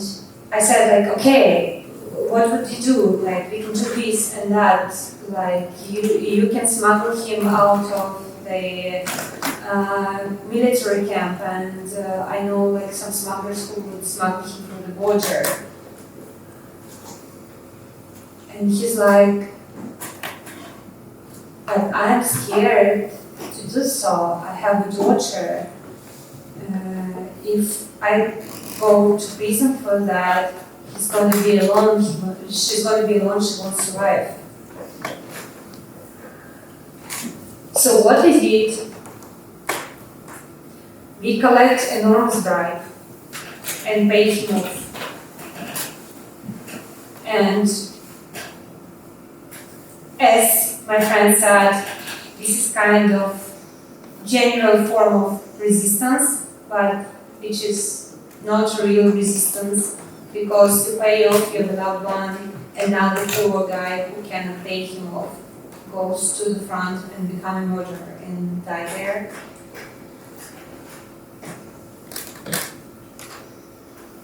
I said, like, okay, what would you do? Like, we can do this and that. Like, you can smuggle him out of the military camp, and I know like some smugglers who would smuggle him from the border. And he's like, I'm scared to do so. I have a daughter. If I go to prison for that, he's going to be alone. She's going to be alone. She won't survive. So what we did, we collect enormous bribe and pay him off. And as my friend said this is kind of general form of resistance, but which is not real resistance, because you pay off your loved one, and now the poor guy who cannot pay him off goes to the front and become a murderer and die there.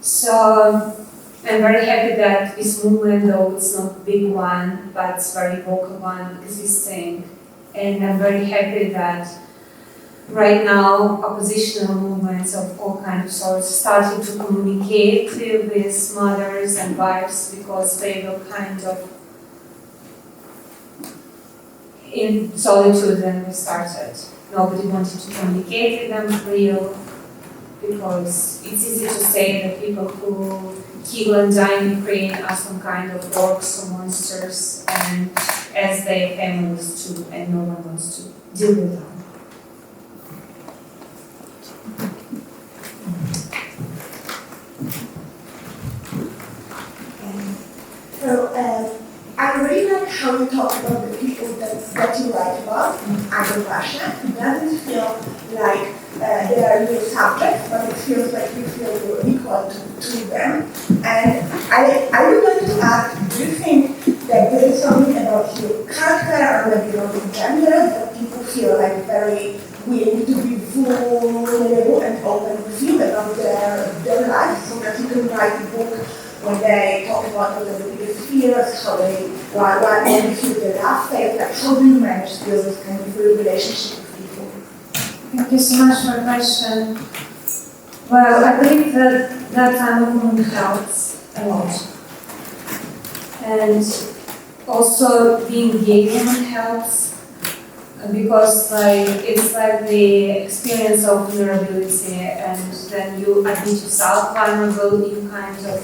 So I'm very happy that this movement, though it's not a big one, but it's a very vocal one, existing. And I'm very happy that right now oppositional movements of all kinds of sorts starting to communicate with mothers and wives, because they were kind of in solitude when we started. Nobody wanted to communicate with them real, because it's easy to say that people who kill and die in Ukraine are some kind of orcs or monsters, and as their families too, and no one wants to deal with them. So, I really like how you talk about the people that you write about under Russia. It doesn't feel like they are your subjects, but it feels like you feel you're equal to them. And I would like to ask, do you think that there is something about your character or maybe your gender that people feel like very willing to be vulnerable and open with you about their lives, so that you can write a book when they talk about the biggest fears, how why they feel their last phase, like how do you manage to build this kind of relationship with people? Thank you so much for the question. Well, I believe that time of movement helps a lot. And also being gay woman helps, because it's like the experience of vulnerability, and then you admit yourself vulnerable, you kind of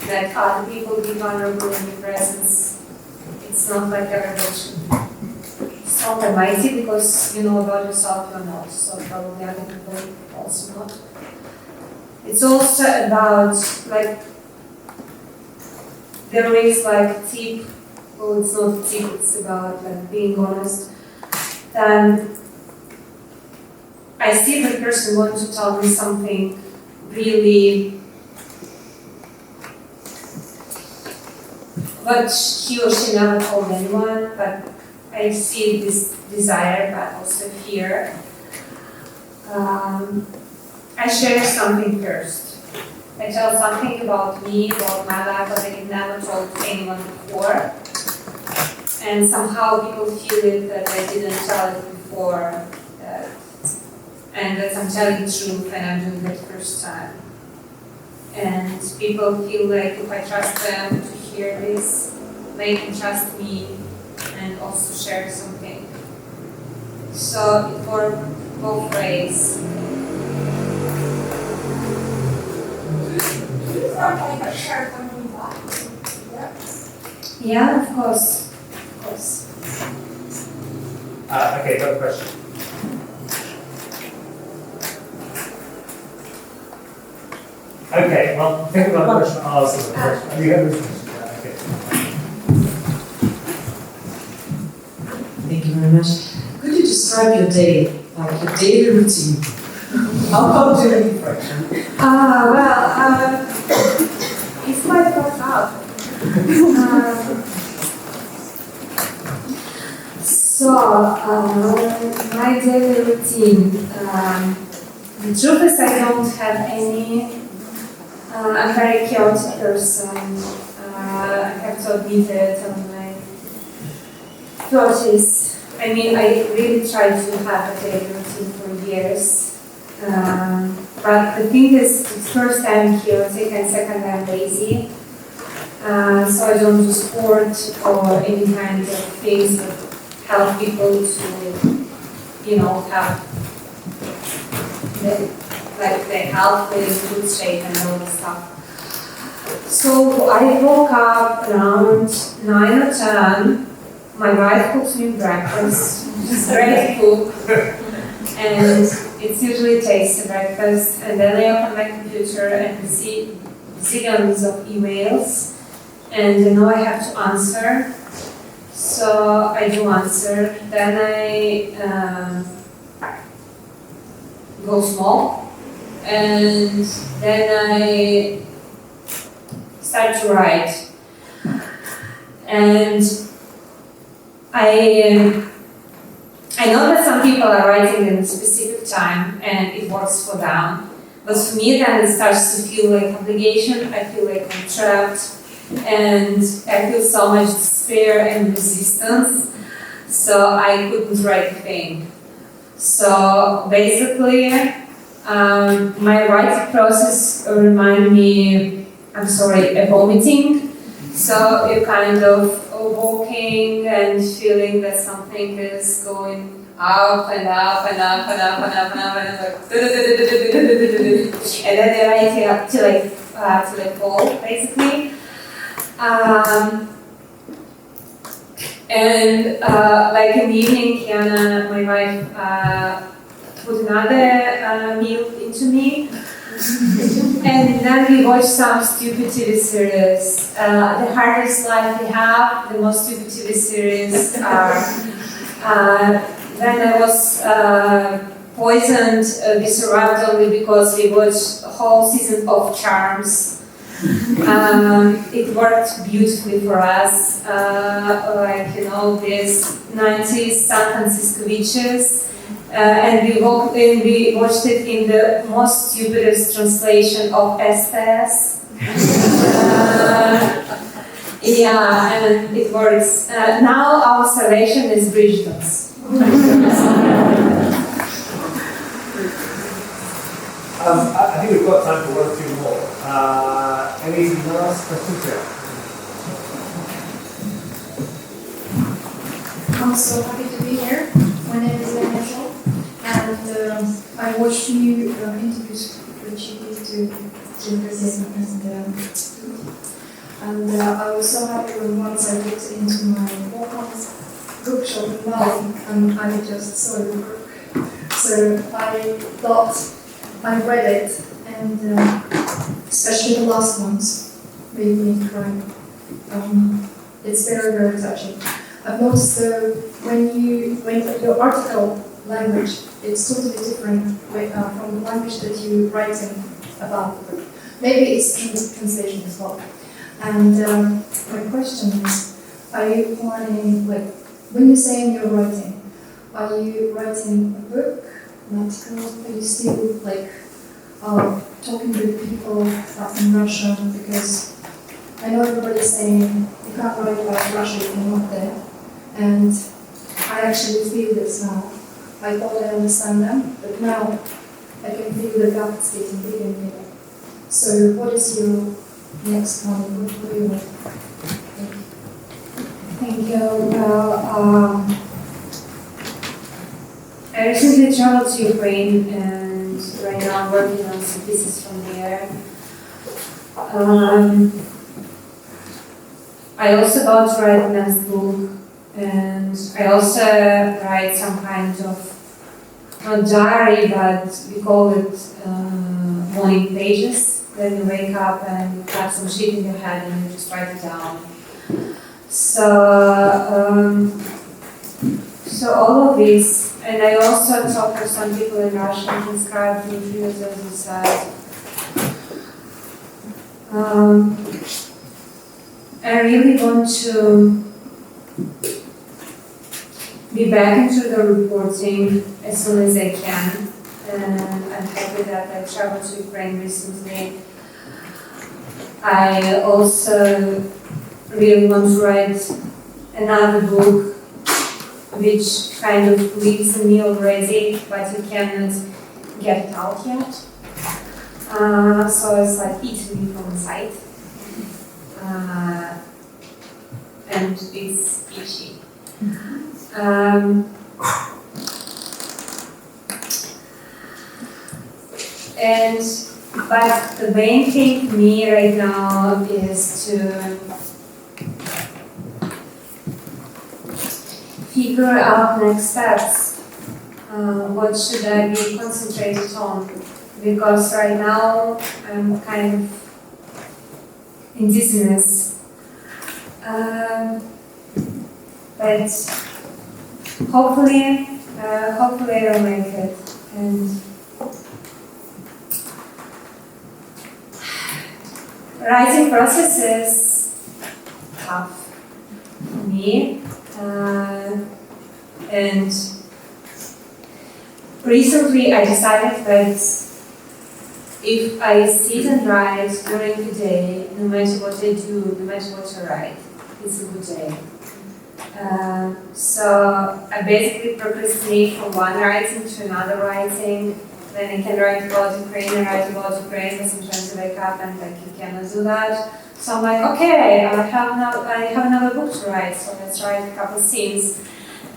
let other people be vulnerable in your presence. It's not like a revolution. It's not almighty, because you know about yourself you're not, so probably other people also not. It's also about, there is tip, well, it's not a tip, it's about being honest. Then I see the person want to tell me something really what he or she never told anyone, but I see this desire, but also fear. I share something first. I tell something about me, about my life, that I had never told anyone before. And somehow people feel it that I didn't tell it before, and that I'm telling the truth and I'm doing it the first time. And people feel like if I trust them to hear this, they can trust me and also share something. So it works both ways. Do you sound like a share something back? Yeah, of course. Okay, another question. Okay, well, think about the question. I'll answer the question. You have this question. Okay. Thank you very much. Could you describe your day, like your daily routine? How do you eat, for example? It's quite fucked up. My daily routine. The truth is I don't have any. I'm a very chaotic person. I have to admit it on my 30s. I mean, I really tried to have a daily routine for years. But the thing is, first I'm chaotic and second I'm lazy. So I don't do sport or any kind of things that help people to, have their health in good shape and all this stuff. So I woke up around 9 or 10. My wife cooks me breakfast, which is great cook, and it's usually tasty breakfast. And then I open my computer and see zillions of emails, and I know I have to answer. So I do answer. Then I go small, and then I start to write. And I know that some people are writing in a specific time and it works for them, but for me then it starts to feel like obligation. I feel like I'm trapped, and I feel so much despair and resistance, so I couldn't write a thing. So basically, my writing process reminded me, a vomiting. So you're kind of walking and feeling that something is going up and up and up and up and up and up, and it's like, and then you're writing up till I fall, basically. And like in the evening, Kiana, my wife, put another meal into me. And then we watch some stupid TV series. The hardest life we have, the most stupid TV series are. When I was poisoned, we survived only because we watched a whole season of Charms. It worked beautifully for us. These 90s San Francisco witches. And we watched it in the most stupidest translation of Estes. And it works. Now our salvation is Bridgetons. I think we've got time for one or two more. Any last questions here? I'm so happy to be here. My name is Elena Kostyuchenko, and I watched few interviews which you did to Journalistic and I was so happy when once I looked into my Balkans bookshop in Bali and I just saw the book. So I thought I read it, and especially the last ones made me cry. It's very, very touching. I've noticed when your article language, it's totally different from the language that you're writing about the book. Maybe it's translation as well. And my question is, are you planning, when you say you're writing, are you writing a book, an article, are you still talking with people that's in Russia? Because I know everybody's saying you can't write about Russia if you're not there. And I actually feel this now. I thought I understand them, but now I can feel the gap is getting bigger and bigger. So what is your next one? What do you want? Thank you. Well, I recently traveled to Ukraine, and right now I'm working on some pieces from there. I also about to write the next book, and I also write some kind of, not diary, but we call it morning pages. Then you wake up and you have some shit in your head and you just write it down. So all of this, and I also talk to some people in Russia and transcribe the interviews as you said. I really want to be back into the reporting as soon as I can, and I'm happy that I traveled to Ukraine recently. I also really want to write another book which kind of lives in me already, but you cannot get it out yet. So it's like eating me from inside. And it's itchy. But the main thing for me right now is to figure out next steps. What should I be concentrated on? Because right now I'm kind of in dizziness. but hopefully I'll make it. And writing process is tough for me, and recently I decided that if I sit and write during the day, no matter what I do, no matter what I write, it's a good day. So I basically procrastinate from one writing to another writing. Then I can write about Ukraine and write about Ukraine, but sometimes I wake up and like you cannot do that. So I'm like, okay, I have another book to write, so let's write a couple scenes.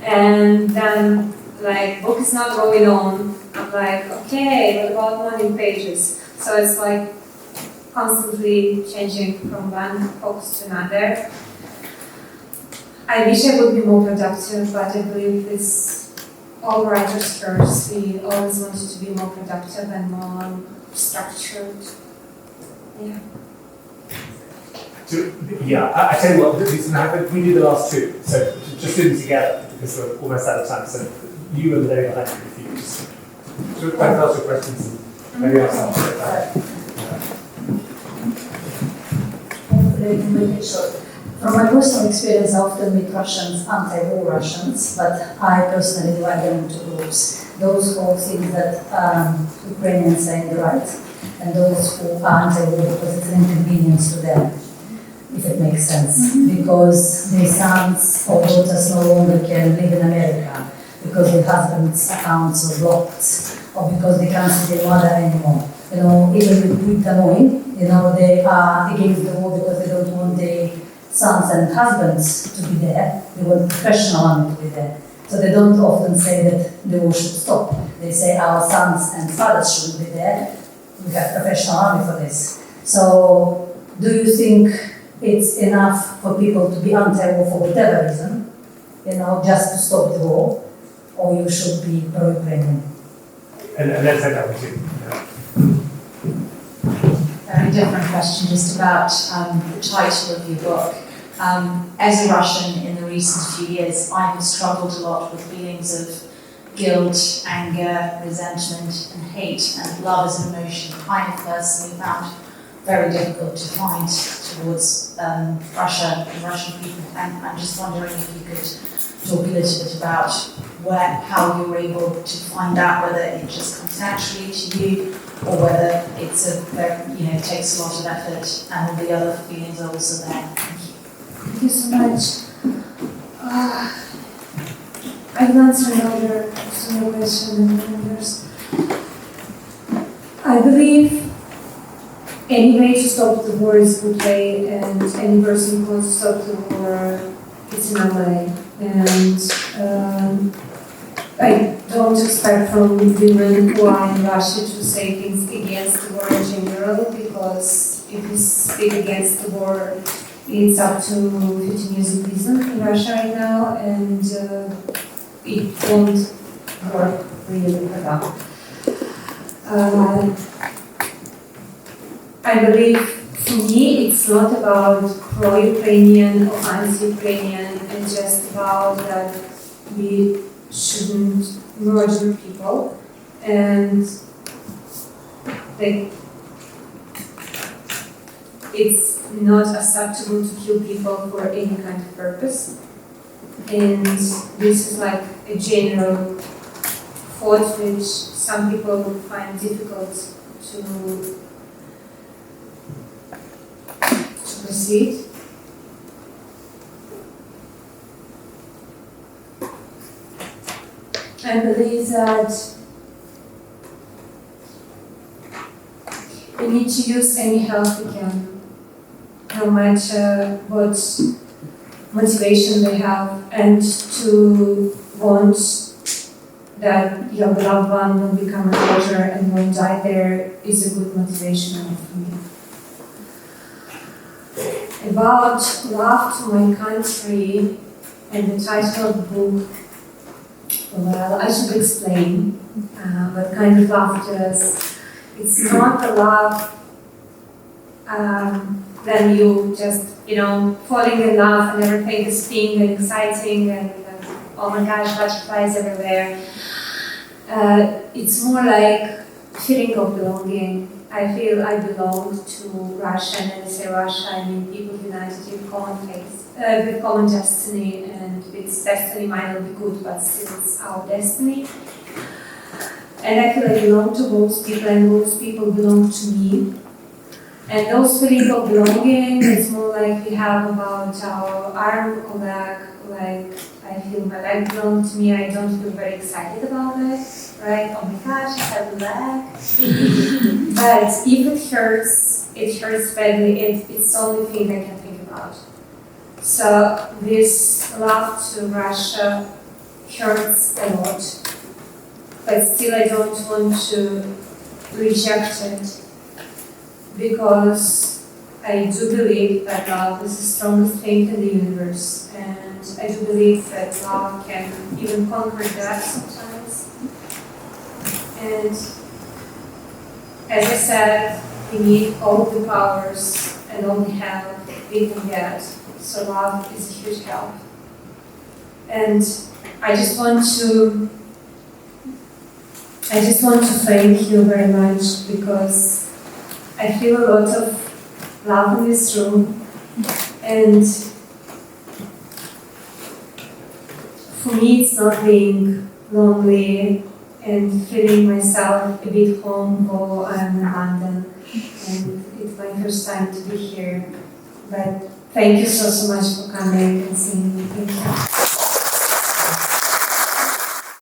And then like book is not going on. I'm like, okay, what about morning pages? So it's like constantly changing from one focus to another. I wish I would be more productive, but I believe it's all writers' curse. We always wanted to be more productive and more structured. Yeah. So, yeah, I tell you what, we do the last two, so just do them together because we're almost out of time. So you and the lady behind you, if you just ask your questions, maybe I'll start with that. Hopefully, I can make it short. From my personal experience, I often meet Russians, anti-war Russians, but I personally divide them into groups. Those who think that Ukrainians are in the right, and those who are anti-war because it's an inconvenience to them, if it makes sense. Because their sons or daughters no longer can live in America, because their husbands' accounts are blocked, or because they can't see their mother anymore. You know, even with Putin, you know, they are against the war because they don't want their sons and husbands to be there. They want the professional army to be there. So they don't often say that the war should stop. They say our sons and fathers shouldn't be there. We have professional army for this. So do you think it's enough for people to be anti-war for whatever reason, you know, just to stop the war, or you should be pro-Ukrainian? And let's take that one too. Very different question, just about the title of your book. As a Russian in the recent few years, I have struggled a lot with feelings of guilt, anger, resentment, and hate, and love as an emotion. I have personally found very difficult to find towards Russia and Russian people. And I'm just wondering if you could talk a little bit about how you were able to find out whether it just comes naturally to you, or whether it's it takes a lot of effort, and all the other feelings are also there. Thank you. Thank you so much. I will answer another question and yours. I believe any way to stop the war is a good way, and any person who wants to stop the war, it's another way. And I don't expect from women who are in Russia to say things against the war in general, because if you speak against the war, it's up to 15 years of prison in Russia right now, and it won't work really for them. I believe, for me, it's not about pro-Ukrainian or anti-Ukrainian, it's just about that we shouldn't murder people, and it's not acceptable to kill people for any kind of purpose. And this is like a general thought which some people find difficult to proceed. I believe that we need to use any help we can, no matter what motivation they have, and to want that your loved one will become a martyr and won't die there is a good motivation for me. About love to my country and the title of the book, well, I should explain what kind of love it is. It's not the love then you just, falling in love and everything is pink and exciting and oh my gosh, butterflies everywhere. It's more like feeling of belonging. I feel I belong to Russia, and when I say Russia, I mean people united with common faith, with common destiny, and its destiny might not be good, but still it's our destiny. And I feel I belong to those people, and those people belong to me. And those feelings of belonging, it's more like we have about our arm or leg, like I feel my leg belongs to me, I don't feel very excited about it, right? Oh my gosh, I have a leg. But if it hurts badly, it's the only thing I can think about. So this love to Russia hurts a lot, but still I don't want to reject it, because I do believe that love is the strongest thing in the universe, and I do believe that love can even conquer death sometimes. And as I said, we need all the powers and all the help we can get, so love is a huge help. And I just want to thank you very much, because I feel a lot of love in this room, and for me it's not being lonely and feeling myself a bit home while I'm in London, and it's my first time to be here. But thank you so much for coming and seeing me. Thank you.